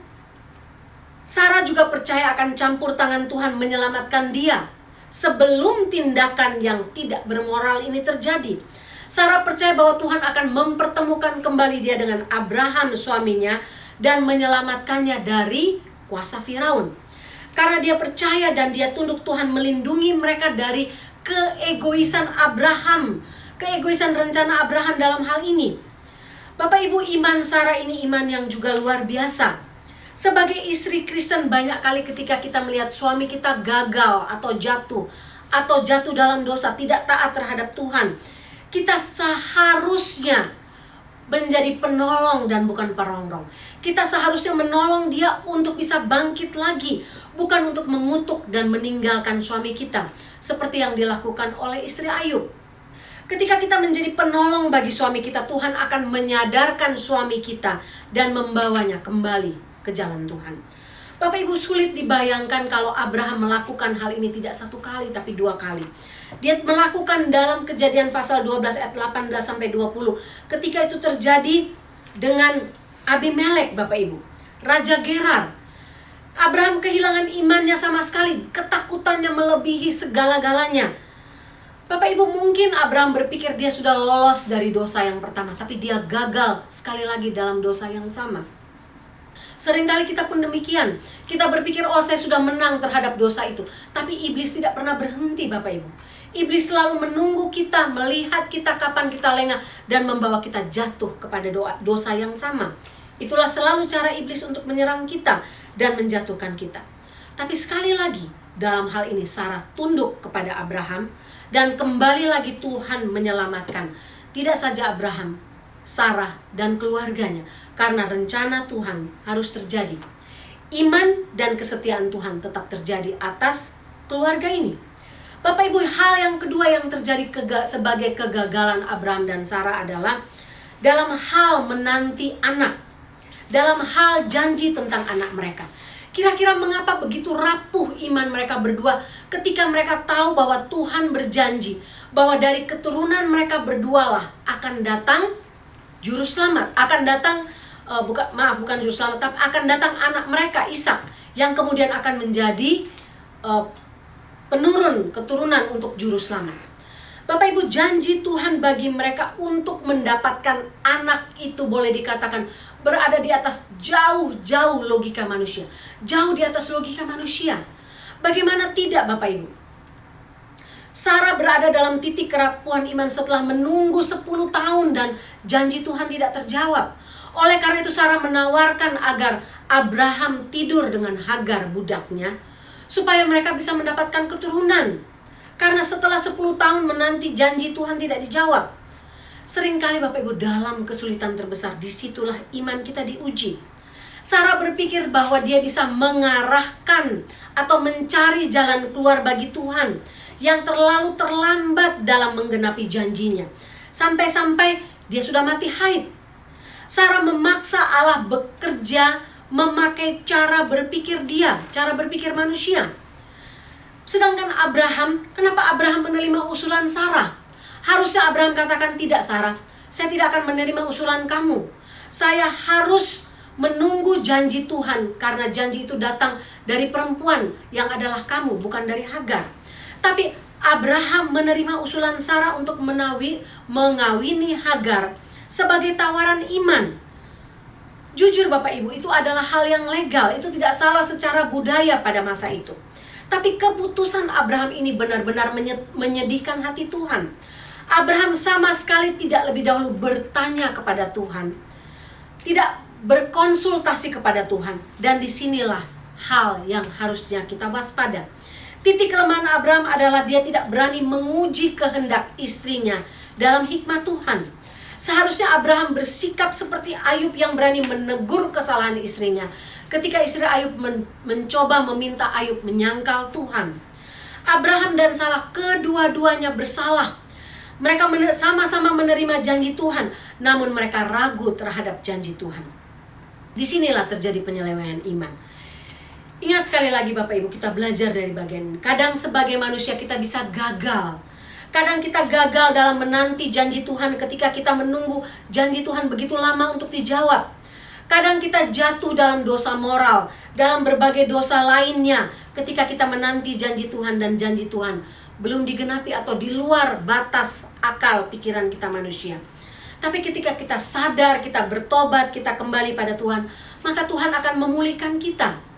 Sarah juga percaya akan campur tangan Tuhan menyelamatkan dia sebelum tindakan yang tidak bermoral ini terjadi. Sarah percaya bahwa Tuhan akan mempertemukan kembali dia dengan Abraham suaminya dan menyelamatkannya dari kuasa Firaun. Karena dia percaya dan dia tunduk, Tuhan melindungi mereka dari keegoisan Abraham, keegoisan rencana Abraham dalam hal ini. Bapak Ibu, iman Sarah ini iman yang juga luar biasa. Sebagai istri Kristen, banyak kali ketika kita melihat suami kita gagal atau jatuh dalam dosa, tidak taat terhadap Tuhan, kita seharusnya menjadi penolong dan bukan perongrong. Kita seharusnya menolong dia untuk bisa bangkit lagi, bukan untuk mengutuk dan meninggalkan suami kita, seperti yang dilakukan oleh istri Ayub. Ketika kita menjadi penolong bagi suami kita, Tuhan akan menyadarkan suami kita dan membawanya kembali ke jalan Tuhan. Bapak Ibu, sulit dibayangkan kalau Abraham melakukan hal ini tidak satu kali tapi dua kali. Dia melakukan dalam Kejadian pasal 12 ayat 18 sampai 20. Ketika itu terjadi dengan Abimelek, Bapak Ibu, Raja Gerar. Abraham kehilangan imannya sama sekali, ketakutannya melebihi segala-galanya. Bapak Ibu, mungkin Abraham berpikir dia sudah lolos dari dosa yang pertama, tapi dia gagal sekali lagi dalam dosa yang sama. Seringkali kita pun demikian. Kita berpikir, oh saya sudah menang terhadap dosa itu. Tapi iblis tidak pernah berhenti Bapak Ibu. Iblis selalu menunggu kita, melihat kita kapan kita lengah, dan membawa kita jatuh kepada dosa yang sama. Itulah selalu cara iblis untuk menyerang kita dan menjatuhkan kita. Tapi sekali lagi, dalam hal ini Sarah tunduk kepada Abraham, dan kembali lagi Tuhan menyelamatkan. Tidak saja Abraham, Sarah dan keluarganya, karena rencana Tuhan harus terjadi. Iman dan kesetiaan Tuhan tetap terjadi atas keluarga ini. Bapak Ibu, hal yang kedua yang terjadi sebagai kegagalan Abraham dan Sarah adalah dalam hal menanti anak, dalam hal janji tentang anak mereka. Kira-kira mengapa begitu rapuh iman mereka berdua ketika mereka tahu bahwa Tuhan berjanji bahwa dari keturunan mereka berdua lah akan datang juru selamat, akan datang bukan juru selamat, tapi akan datang anak mereka Ishak yang kemudian akan menjadi penurun keturunan untuk juru selamat. Bapak Ibu, janji Tuhan bagi mereka untuk mendapatkan anak itu boleh dikatakan berada di atas jauh-jauh logika manusia. Jauh di atas logika manusia. Bagaimana tidak Bapak Ibu? Sarah berada dalam titik kerapuhan iman setelah menunggu 10 tahun dan janji Tuhan tidak terjawab. Oleh karena itu Sarah menawarkan agar Abraham tidur dengan Hagar budaknya supaya mereka bisa mendapatkan keturunan. Karena setelah 10 tahun menanti janji Tuhan tidak dijawab. Seringkali Bapak Ibu dalam kesulitan terbesar, disitulah iman kita diuji. Sarah berpikir bahwa dia bisa mengarahkan atau mencari jalan keluar bagi Tuhan yang terlalu terlambat dalam menggenapi janjinya. Sampai-sampai dia sudah mati haid. Sarah memaksa Allah bekerja memakai cara berpikir dia, cara berpikir manusia. Sedangkan Abraham, kenapa Abraham menerima usulan Sarah? Harusnya Abraham katakan, tidak Sarah, saya tidak akan menerima usulan kamu. Saya harus menunggu janji Tuhan, karena janji itu datang dari perempuan yang adalah kamu, bukan dari Hagar. Tapi Abraham menerima usulan Sarah untuk mengawini Hagar sebagai tawaran iman. Jujur Bapak Ibu, itu adalah hal yang legal, itu tidak salah secara budaya pada masa itu. Tapi keputusan Abraham ini benar-benar menyedihkan hati Tuhan. Abraham sama sekali tidak lebih dahulu bertanya kepada Tuhan, tidak berkonsultasi kepada Tuhan. Dan disinilah hal yang harusnya kita waspada. Titik kelemahan Abraham adalah dia tidak berani menguji kehendak istrinya dalam hikmat Tuhan. Seharusnya Abraham bersikap seperti Ayub yang berani menegur kesalahan istrinya ketika istri Ayub mencoba meminta Ayub menyangkal Tuhan. Abraham dan Sarah kedua-duanya bersalah. Mereka sama-sama menerima janji Tuhan, namun mereka ragu terhadap janji Tuhan. Disinilah terjadi penyelewengan iman. Ingat sekali lagi Bapak Ibu, kita belajar dari bagian ini. Kadang sebagai manusia kita bisa gagal. Kadang kita gagal dalam menanti janji Tuhan ketika kita menunggu janji Tuhan begitu lama untuk dijawab. Kadang kita jatuh dalam dosa moral, dalam berbagai dosa lainnya ketika kita menanti janji Tuhan dan janji Tuhan belum digenapi atau di luar batas akal pikiran kita manusia. Tapi ketika kita sadar, kita bertobat, kita kembali pada Tuhan, maka Tuhan akan memulihkan kita.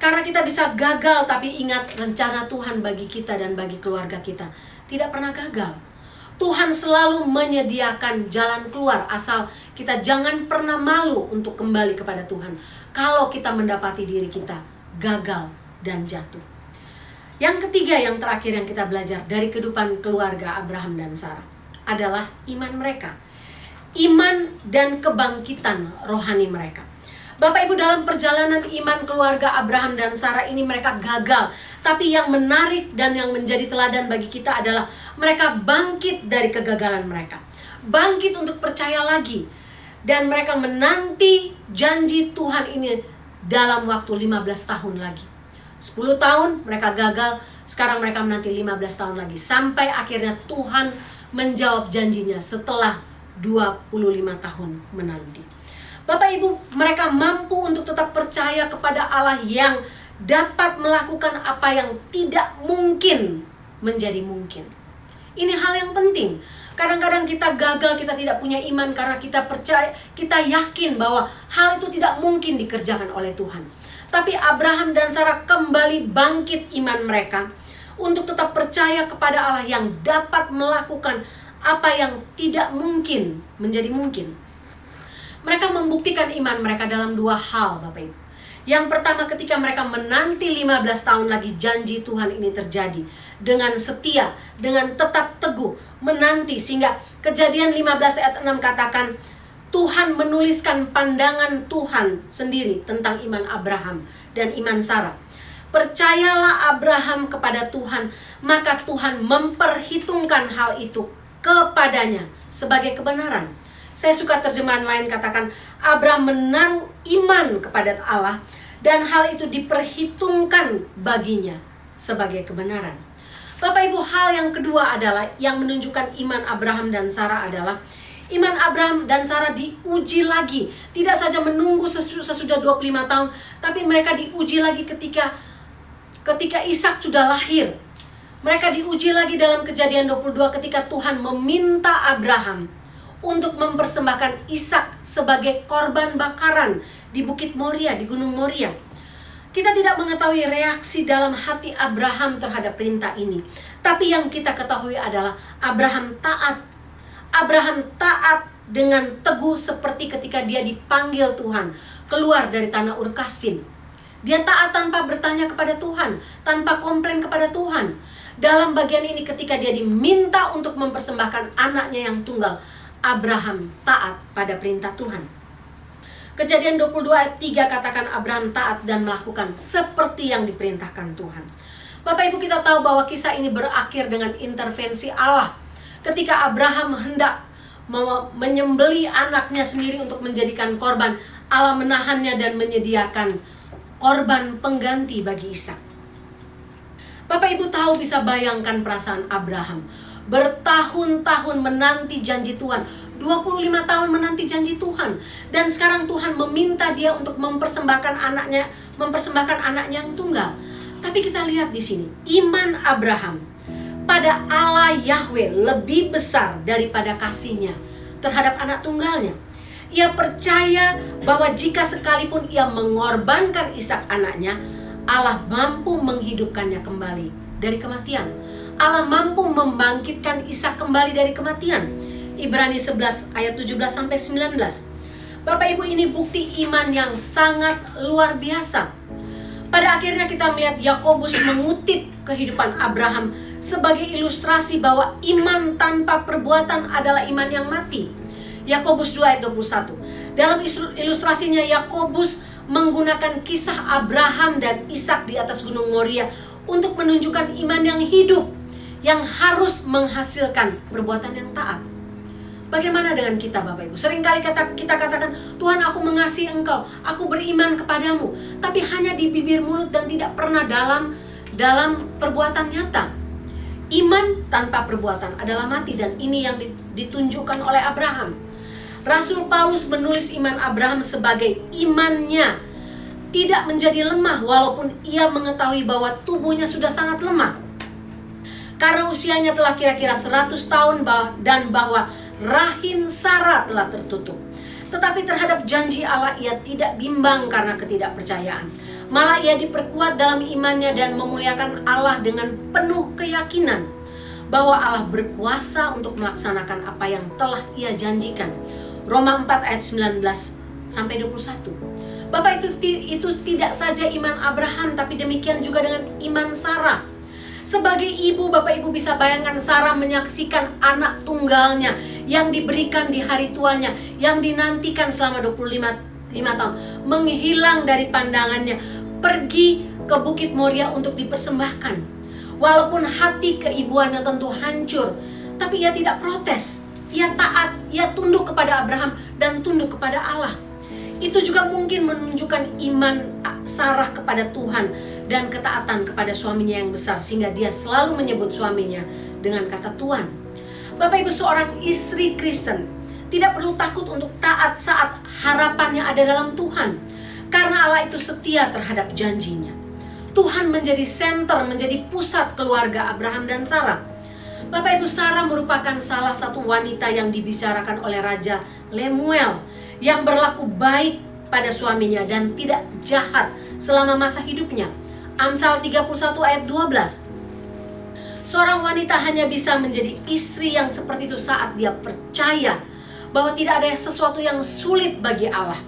Karena kita bisa gagal, tapi ingat rencana Tuhan bagi kita dan bagi keluarga kita tidak pernah gagal. Tuhan selalu menyediakan jalan keluar, asal kita jangan pernah malu untuk kembali kepada Tuhan kalau kita mendapati diri kita gagal dan jatuh. Yang ketiga, yang terakhir yang kita belajar dari kehidupan keluarga Abraham dan Sarah adalah iman mereka. Iman dan kebangkitan rohani mereka. Bapak Ibu, dalam perjalanan iman keluarga Abraham dan Sarah ini mereka gagal. Tapi yang menarik dan yang menjadi teladan bagi kita adalah mereka bangkit dari kegagalan mereka. Bangkit untuk percaya lagi. Dan mereka menanti janji Tuhan ini dalam waktu 15 tahun lagi. 10 tahun mereka gagal, sekarang mereka menanti 15 tahun lagi. Sampai akhirnya Tuhan menjawab janjinya setelah 25 tahun menanti. Bapak Ibu, mereka mampu untuk tetap percaya kepada Allah yang dapat melakukan apa yang tidak mungkin menjadi mungkin. Ini hal yang penting. Kadang-kadang kita gagal, kita tidak punya iman karena kita percaya, kita yakin bahwa hal itu tidak mungkin dikerjakan oleh Tuhan. Tapi Abraham dan Sarah kembali bangkit iman mereka untuk tetap percaya kepada Allah yang dapat melakukan apa yang tidak mungkin menjadi mungkin. Mereka membuktikan iman mereka dalam dua hal, Bapak Ibu. Yang pertama, ketika mereka menanti 15 tahun lagi janji Tuhan ini terjadi, dengan setia, dengan tetap teguh menanti, sehingga Kejadian 15 ayat 6 katakan, Tuhan menuliskan pandangan Tuhan sendiri tentang iman Abraham dan iman Sarah. Percayalah Abraham kepada Tuhan, maka Tuhan memperhitungkan hal itu kepadanya sebagai kebenaran. Saya suka terjemahan lain katakan, Abraham menaruh iman kepada Allah dan hal itu diperhitungkan baginya sebagai kebenaran. Bapak Ibu, hal yang kedua adalah yang menunjukkan iman Abraham dan Sarah adalah iman Abraham dan Sarah diuji lagi. Tidak saja menunggu sesudah 25 tahun, tapi mereka diuji lagi ketika Ishak sudah lahir. Mereka diuji lagi dalam Kejadian 22 ketika Tuhan meminta Abraham untuk mempersembahkan Ishak sebagai korban bakaran di Bukit Moria, di Gunung Moria. Kita tidak mengetahui reaksi dalam hati Abraham terhadap perintah ini. Tapi yang kita ketahui adalah Abraham taat. Abraham taat dengan teguh seperti ketika dia dipanggil Tuhan keluar dari tanah Ur Kasdim. Dia taat tanpa bertanya kepada Tuhan, tanpa komplain kepada Tuhan. Dalam bagian ini ketika dia diminta untuk mempersembahkan anaknya yang tunggal, Abraham taat pada perintah Tuhan. Kejadian 22 ayat 3 katakan Abraham taat dan melakukan seperti yang diperintahkan Tuhan. Bapak Ibu, kita tahu bahwa kisah ini berakhir dengan intervensi Allah. Ketika Abraham hendak menyembelih anaknya sendiri untuk menjadikan korban, Allah menahannya dan menyediakan korban pengganti bagi Ishak. Bapak Ibu tahu, bisa bayangkan perasaan Abraham. Bertahun-tahun menanti janji Tuhan, 25 tahun menanti janji Tuhan, dan sekarang Tuhan meminta dia untuk mempersembahkan anaknya yang tunggal. Tapi kita lihat di sini, iman Abraham pada Allah Yahweh lebih besar daripada kasihnya terhadap anak tunggalnya. Ia percaya bahwa jika sekalipun ia mengorbankan Ishak anaknya, Allah mampu menghidupkannya kembali dari kematian. Allah mampu membangkitkan Ishak kembali dari kematian. Ibrani 11 ayat 17-19. Bapak Ibu, ini bukti iman yang sangat luar biasa. Pada akhirnya kita melihat Yakobus mengutip kehidupan Abraham sebagai ilustrasi bahwa iman tanpa perbuatan adalah iman yang mati. Yakobus 2 ayat 21. Dalam ilustrasinya Yakobus menggunakan kisah Abraham dan Ishak di atas Gunung Moria untuk menunjukkan iman yang hidup, yang harus menghasilkan perbuatan yang taat. Bagaimana dengan kita, Bapak Ibu? Seringkali kita katakan, Tuhan, aku mengasihi Engkau, aku beriman kepadamu, tapi hanya di bibir mulut dan tidak pernah dalam perbuatan nyata. Iman tanpa perbuatan adalah mati, dan ini yang ditunjukkan oleh Abraham. Rasul Paulus menulis iman Abraham sebagai imannya tidak menjadi lemah walaupun ia mengetahui bahwa tubuhnya sudah sangat lemah. Karena usianya telah kira-kira 100 tahun dan bahwa rahim Sarah telah tertutup. Tetapi terhadap janji Allah ia tidak bimbang karena ketidakpercayaan. Malah ia diperkuat dalam imannya dan memuliakan Allah dengan penuh keyakinan bahwa Allah berkuasa untuk melaksanakan apa yang telah ia janjikan. Roma 4 ayat 19-21. Bapak, itu tidak saja iman Abraham, tapi demikian juga dengan iman Sarah. Sebagai ibu, Bapak Ibu bisa bayangkan Sarah menyaksikan anak tunggalnya yang diberikan di hari tuanya, yang dinantikan selama 25 tahun, menghilang dari pandangannya, pergi ke Bukit Moria untuk dipersembahkan. Walaupun hati keibuannya tentu hancur, tapi ia tidak protes. Ia taat, ia tunduk kepada Abraham dan tunduk kepada Allah. Itu juga mungkin menunjukkan iman Sarah kepada Tuhan dan ketaatan kepada suaminya yang besar, sehingga dia selalu menyebut suaminya dengan kata Tuhan. Bapak Ibu, seorang istri Kristen tidak perlu takut untuk taat saat harapannya ada dalam Tuhan, karena Allah itu setia terhadap janjinya. Tuhan menjadi senter, menjadi pusat keluarga Abraham dan Sarah. Bapak Ibu, Sarah merupakan salah satu wanita yang dibicarakan oleh Raja Lemuel yang berlaku baik pada suaminya dan tidak jahat selama masa hidupnya. Amsal 31 ayat 12. Seorang wanita hanya bisa menjadi istri yang seperti itu saat dia percaya bahwa tidak ada sesuatu yang sulit bagi Allah.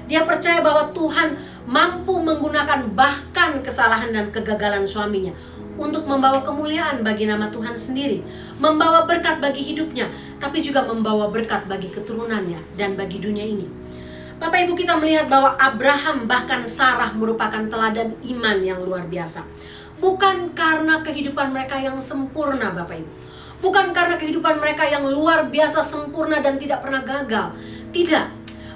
Dia percaya bahwa Tuhan mampu menggunakan bahkan kesalahan dan kegagalan suaminya untuk membawa kemuliaan bagi nama Tuhan sendiri, membawa berkat bagi hidupnya, tapi juga membawa berkat bagi keturunannya dan bagi dunia ini. Bapak Ibu, kita melihat bahwa Abraham bahkan Sarah merupakan teladan iman yang luar biasa. Bukan karena kehidupan mereka yang sempurna, Bapak Ibu. Bukan karena kehidupan mereka yang luar biasa sempurna dan tidak pernah gagal. Tidak,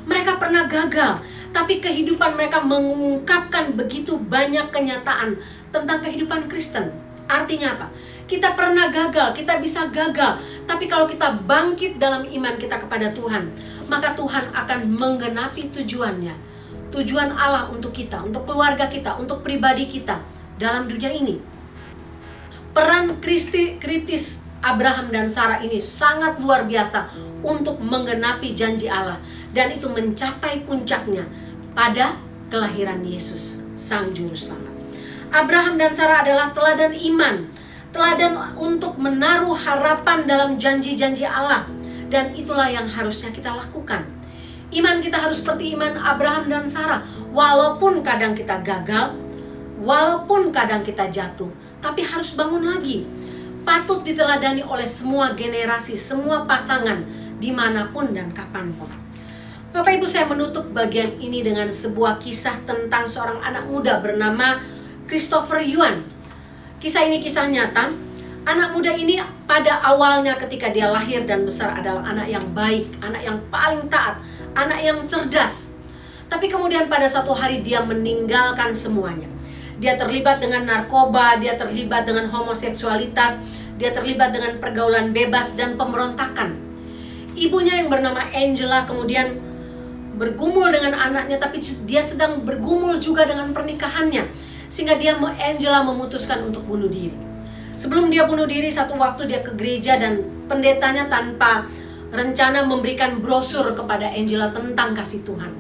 mereka pernah gagal, tapi kehidupan mereka mengungkapkan begitu banyak kenyataan tentang kehidupan Kristen. Artinya apa? Kita pernah gagal, kita bisa gagal, tapi kalau kita bangkit dalam iman kita kepada Tuhan, maka Tuhan akan menggenapi tujuannya. Tujuan Allah untuk kita, untuk keluarga kita, untuk pribadi kita dalam dunia ini. Peran kritis Abraham dan Sarah ini sangat luar biasa untuk menggenapi janji Allah, dan itu mencapai puncaknya pada kelahiran Yesus, Sang Juru Selamat. Abraham dan Sarah adalah teladan iman, teladan untuk menaruh harapan dalam janji-janji Allah, dan itulah yang harusnya kita lakukan. Iman kita harus seperti iman Abraham dan Sarah, walaupun kadang kita gagal, walaupun kadang kita jatuh, tapi harus bangun lagi. Patut diteladani oleh semua generasi, semua pasangan, dimanapun dan kapanpun. Bapak Ibu, saya menutup bagian ini dengan sebuah kisah tentang seorang anak muda bernama Christopher Yuan. Kisah ini kisah nyata. Anak muda ini pada awalnya ketika dia lahir dan besar adalah anak yang baik, anak yang paling taat, anak yang cerdas. Tapi kemudian pada satu hari dia meninggalkan semuanya. Dia terlibat dengan narkoba, dia terlibat dengan homoseksualitas, dia terlibat dengan pergaulan bebas dan pemberontakan. Ibunya yang bernama Angela kemudian bergumul dengan anaknya, tapi dia sedang bergumul juga dengan pernikahannya, sehingga Angela memutuskan untuk bunuh diri. Sebelum dia bunuh diri, satu waktu dia ke gereja dan pendetanya tanpa rencana memberikan brosur kepada Angela tentang kasih Tuhan.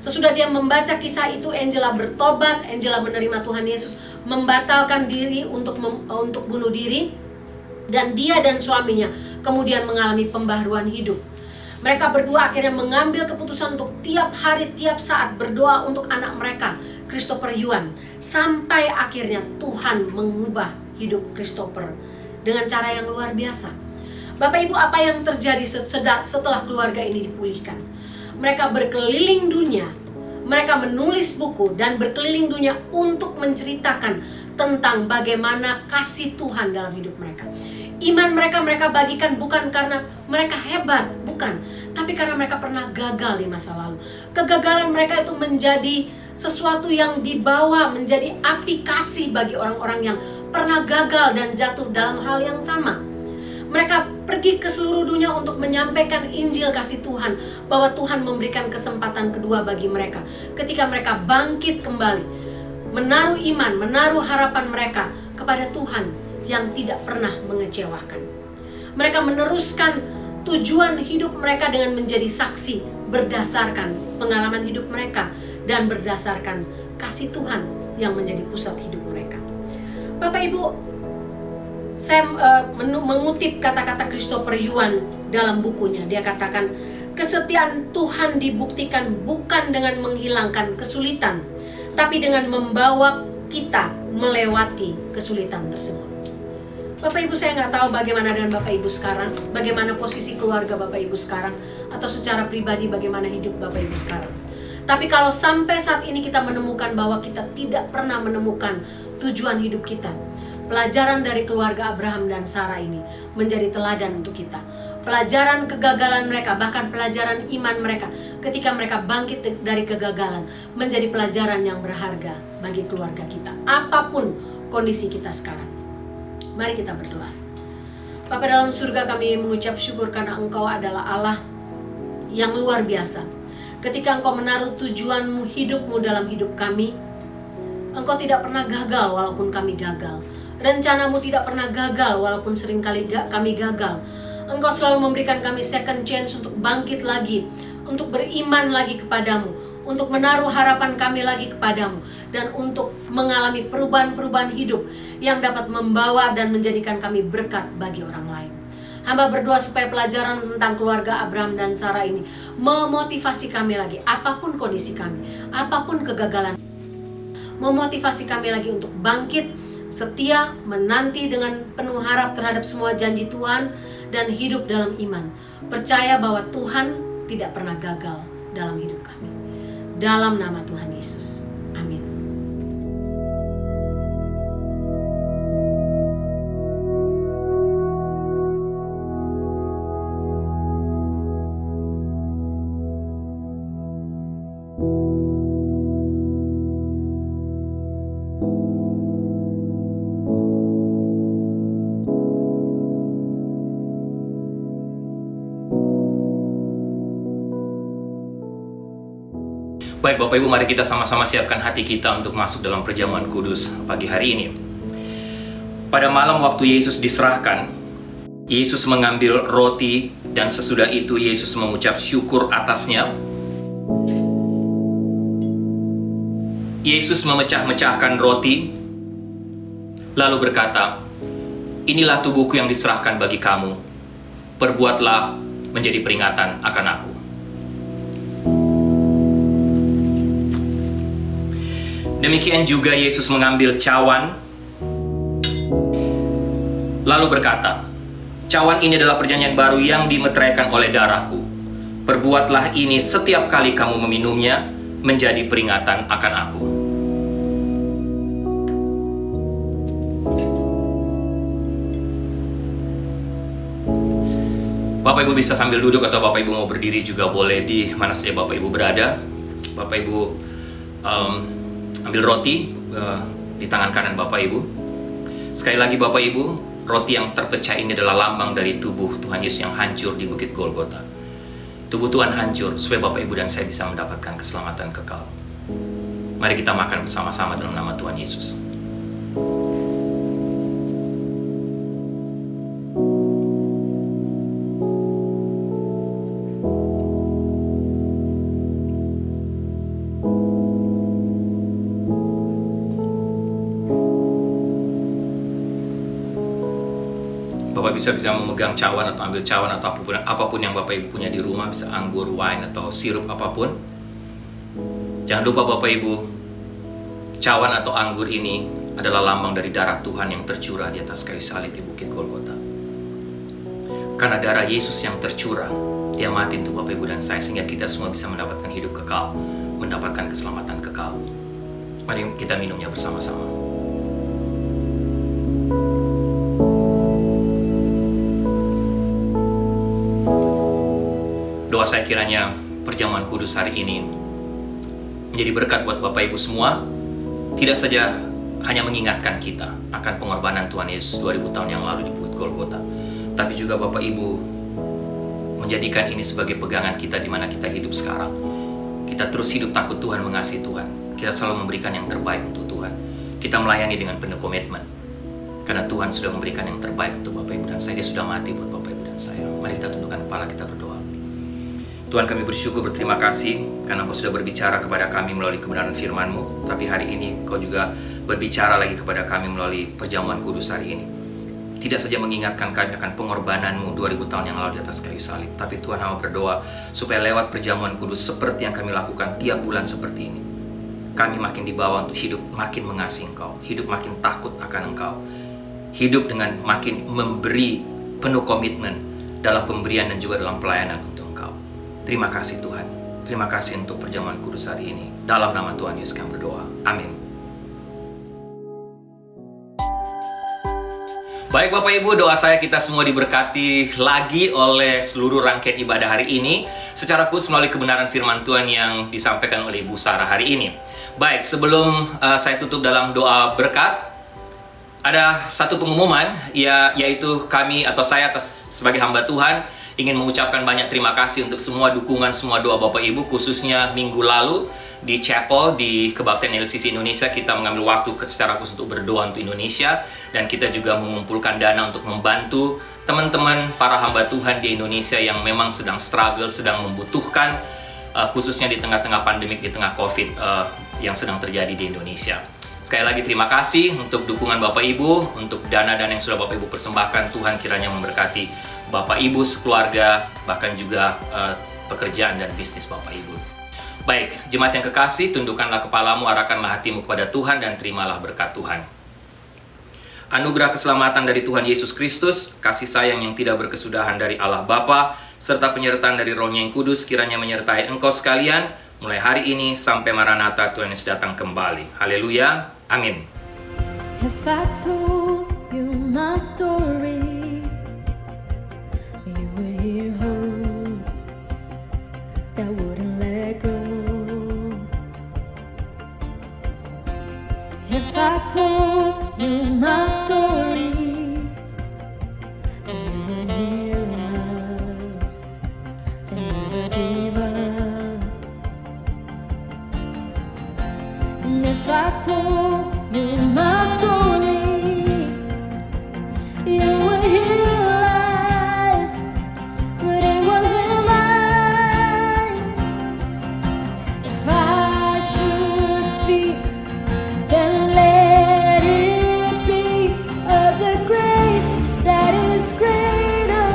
Sesudah dia membaca kisah itu, Angela bertobat, Angela menerima Tuhan Yesus, membatalkan diri untuk bunuh diri, dan dia dan suaminya kemudian mengalami pembaharuan hidup. Mereka berdua akhirnya mengambil keputusan untuk tiap hari, tiap saat berdoa untuk anak mereka, Christopher Yuan, sampai akhirnya Tuhan mengubah hidup Christopher dengan cara yang luar biasa. Bapak Ibu, apa yang terjadi setelah keluarga ini dipulihkan? Mereka berkeliling dunia, mereka menulis buku dan berkeliling dunia untuk menceritakan tentang bagaimana kasih Tuhan dalam hidup mereka. Iman mereka bagikan bukan karena mereka hebat, bukan, tapi karena mereka pernah gagal di masa lalu. Kegagalan mereka itu menjadi sesuatu yang dibawa menjadi aplikasi bagi orang-orang yang pernah gagal dan jatuh dalam hal yang sama. Mereka pergi ke seluruh dunia untuk menyampaikan Injil kasih Tuhan, bahwa Tuhan memberikan kesempatan kedua bagi mereka. Ketika mereka bangkit kembali, menaruh iman, menaruh harapan mereka kepada Tuhan yang tidak pernah mengecewakan. Mereka meneruskan tujuan hidup mereka dengan menjadi saksi berdasarkan pengalaman hidup mereka dan berdasarkan kasih Tuhan yang menjadi pusat hidup mereka. Bapak Ibu, saya mengutip kata-kata Christopher Yuan dalam bukunya. Dia katakan, kesetiaan Tuhan dibuktikan bukan dengan menghilangkan kesulitan, tapi dengan membawa kita melewati kesulitan tersebut. Bapak Ibu, saya nggak tahu bagaimana dengan Bapak Ibu sekarang, bagaimana posisi keluarga Bapak Ibu sekarang, atau secara pribadi bagaimana hidup Bapak Ibu sekarang. Tapi kalau sampai saat ini kita menemukan bahwa kita tidak pernah menemukan tujuan hidup kita, pelajaran dari keluarga Abraham dan Sarah ini menjadi teladan untuk kita. Pelajaran kegagalan mereka, bahkan pelajaran iman mereka ketika mereka bangkit dari kegagalan, menjadi pelajaran yang berharga bagi keluarga kita, apapun kondisi kita sekarang. Mari kita berdoa. Bapa dalam surga, kami mengucap syukur karena Engkau adalah Allah yang luar biasa. Ketika Engkau menaruh tujuanmu, hidupmu dalam hidup kami, Engkau tidak pernah gagal walaupun kami gagal. Rencanamu tidak pernah gagal walaupun seringkali kami gagal. Engkau selalu memberikan kami second chance untuk bangkit lagi, untuk beriman lagi kepadamu, untuk menaruh harapan kami lagi kepadamu, dan untuk mengalami perubahan-perubahan hidup yang dapat membawa dan menjadikan kami berkat bagi orang lain. Hamba berdoa supaya pelajaran tentang keluarga Abraham dan Sarah ini memotivasi kami lagi, apapun kondisi kami, apapun kegagalan, memotivasi kami lagi untuk bangkit, setia, menanti dengan penuh harap terhadap semua janji Tuhan, dan hidup dalam iman. Percaya bahwa Tuhan tidak pernah gagal dalam hidup kami. Dalam nama Tuhan Yesus. Amin. Baik Bapak Ibu, mari kita sama-sama siapkan hati kita untuk masuk dalam perjamuan kudus pagi hari ini. Pada malam waktu Yesus diserahkan, Yesus mengambil roti dan sesudah itu Yesus mengucap syukur atasnya. Yesus memecah-mecahkan roti lalu berkata, "Inilah tubuhku yang diserahkan bagi kamu. Perbuatlah menjadi peringatan akan aku." Demikian juga Yesus mengambil cawan lalu berkata, "Cawan ini adalah perjanjian baru yang dimeteraikan oleh darahku. Perbuatlah ini setiap kali kamu meminumnya menjadi peringatan akan aku." Bapak Ibu bisa sambil duduk atau Bapak Ibu mau berdiri juga boleh di mana saja Bapak Ibu berada. Bapak Ibu ambil roti di tangan kanan Bapak Ibu. Sekali lagi Bapak Ibu, roti yang terpecah ini adalah lambang dari tubuh Tuhan Yesus yang hancur di Bukit Golgota. Tubuh Tuhan hancur supaya Bapak Ibu dan saya bisa mendapatkan keselamatan kekal. Mari kita makan bersama-sama dalam nama Tuhan Yesus. Bapak bisa memegang cawan atau ambil cawan atau apapun yang Bapak Ibu punya di rumah, bisa anggur, wine atau sirup apapun. Jangan lupa Bapak Ibu, cawan atau anggur ini adalah lambang dari darah Tuhan yang tercurah di atas kayu salib di Bukit Golgota. Karena darah Yesus yang tercurah, Dia mati untuk Bapak Ibu dan saya sehingga kita semua bisa mendapatkan hidup kekal, mendapatkan keselamatan kekal. Mari kita minumnya bersama-sama. Doa saya kiranya perjamuan kudus hari ini menjadi berkat buat Bapak Ibu semua. Tidak saja hanya mengingatkan kita akan pengorbanan Tuhan Yesus 2000 tahun yang lalu di Bukit Golgota, tapi juga Bapak Ibu menjadikan ini sebagai pegangan kita di mana kita hidup sekarang. Kita terus hidup takut Tuhan, mengasihi Tuhan. Kita selalu memberikan yang terbaik untuk Tuhan. Kita melayani dengan penuh komitmen. Karena Tuhan sudah memberikan yang terbaik untuk Bapak Ibu dan saya. Dia sudah mati buat Bapak Ibu dan saya. Mari kita tundukkan kepala, kita berdoa. Tuhan, kami bersyukur, berterima kasih karena Engkau sudah berbicara kepada kami melalui kebenaran firman-Mu. Tapi hari ini Engkau juga berbicara lagi kepada kami melalui perjamuan kudus hari ini. Tidak saja mengingatkan kami akan pengorbanan-Mu 2000 tahun yang lalu di atas kayu salib, tapi Tuhan hamba berdoa supaya lewat perjamuan kudus seperti yang kami lakukan tiap bulan seperti ini, kami makin dibawa untuk hidup makin mengasihi Engkau, hidup makin takut akan Engkau, hidup dengan makin memberi penuh komitmen dalam pemberian dan juga dalam pelayanan untuk Engkau. Terima kasih Tuhan. Terima kasih untuk perjamuan kudus hari ini. Dalam nama Tuhan Yesus kami berdoa. Amin. Baik Bapak Ibu, doa saya kita semua diberkati lagi oleh seluruh rangkaian ibadah hari ini secara khusus melalui kebenaran firman Tuhan yang disampaikan oleh Ibu Sarah hari ini. Baik, sebelum saya tutup dalam doa berkat, ada satu pengumuman, yaitu kami atau saya sebagai hamba Tuhan ingin mengucapkan banyak terima kasih untuk semua dukungan, semua doa Bapak Ibu, khususnya minggu lalu di chapel di Kebaktian LCC Indonesia kita mengambil waktu secara khusus untuk berdoa untuk Indonesia, dan kita juga mengumpulkan dana untuk membantu teman-teman para hamba Tuhan di Indonesia yang memang sedang struggle, sedang membutuhkan, khususnya di tengah-tengah pandemik, di tengah COVID yang sedang terjadi di Indonesia. Sekali lagi terima kasih untuk dukungan Bapak Ibu, untuk dana-dana yang sudah Bapak Ibu persembahkan. Tuhan kiranya memberkati Bapak Ibu sekeluarga, bahkan juga pekerjaan dan bisnis Bapak Ibu. Baik, jemaat yang kekasih, tundukkanlah kepalamu, arahkanlah hatimu kepada Tuhan, dan terimalah berkat Tuhan. Anugerah keselamatan dari Tuhan Yesus Kristus, kasih sayang yang tidak berkesudahan dari Allah Bapa, serta penyertaan dari Roh-Nya yang kudus kiranya menyertai engkau sekalian, mulai hari ini sampai Maranatha Tuhan Yesus datang kembali. Haleluya, amin. If I told you my story, you would hear hope that wouldn't let go. If I told you my story, you would hear love that never gave up. And if I told you my story, you would hear life, but it wasn't mine. If I should speak, then let it be of the grace that is greater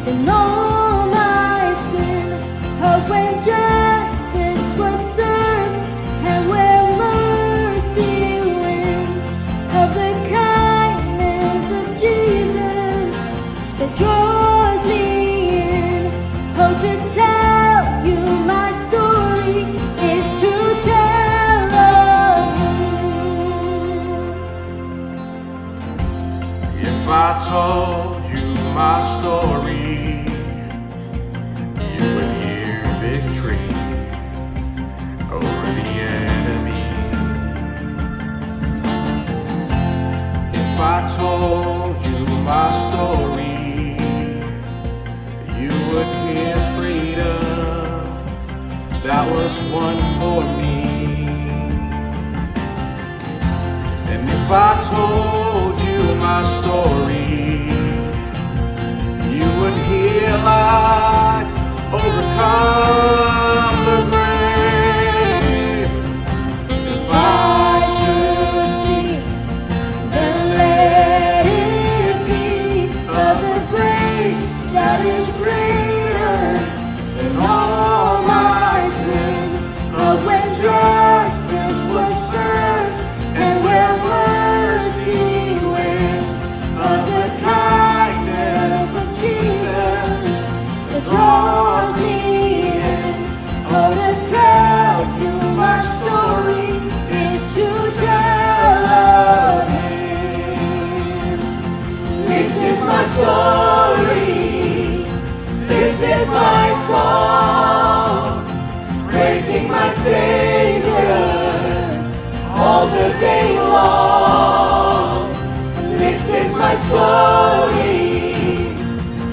than all my sin, of when justice was served and where mercy wins, of the kindness of Jesus that draws me in. Oh, to tell you my story is to tell of you. If I told you my story, you would hear victory over the enemy. If I told you my story, you would hear freedom that was won for me. And if I told you my story, you would hear life overcome the grave. If I should speak, Then let it be of the grace that is greater than all my sin, of when justice was served and where mercy wins, of the kindness of Jesus that draws me in. Oh, to tell you my story is to tell of Him. This is my story, this is my song, praising my Savior all the day long. This is my story,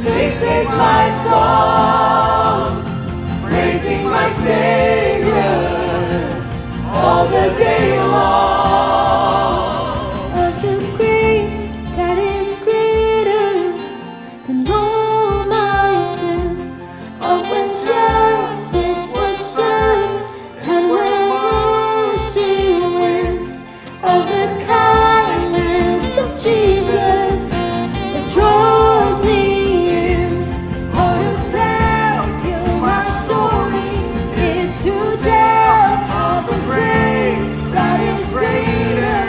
this is my song, praising my Savior all the day long. Of the grace that is greater than all my sin, of when justice was served and when mercy wins, of the kindness of Jesus that draws me in. Oh, to tell you my story is to tell of the grace that is greater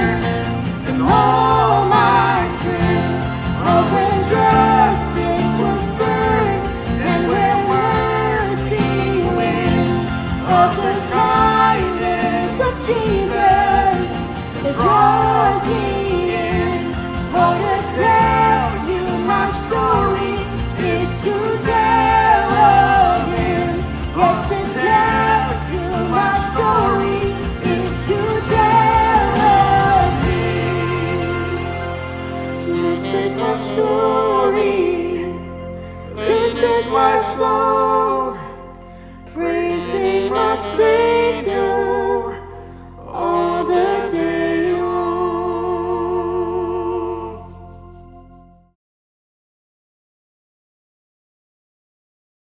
than all my sin, of when justice was served and when mercy wins, of the kindness of Jesus that draws me in. Oh, to tell you my story is to tell of Him. Yes, to tell you my story is to tell of Him. This is my story, this is my song, praising my Savior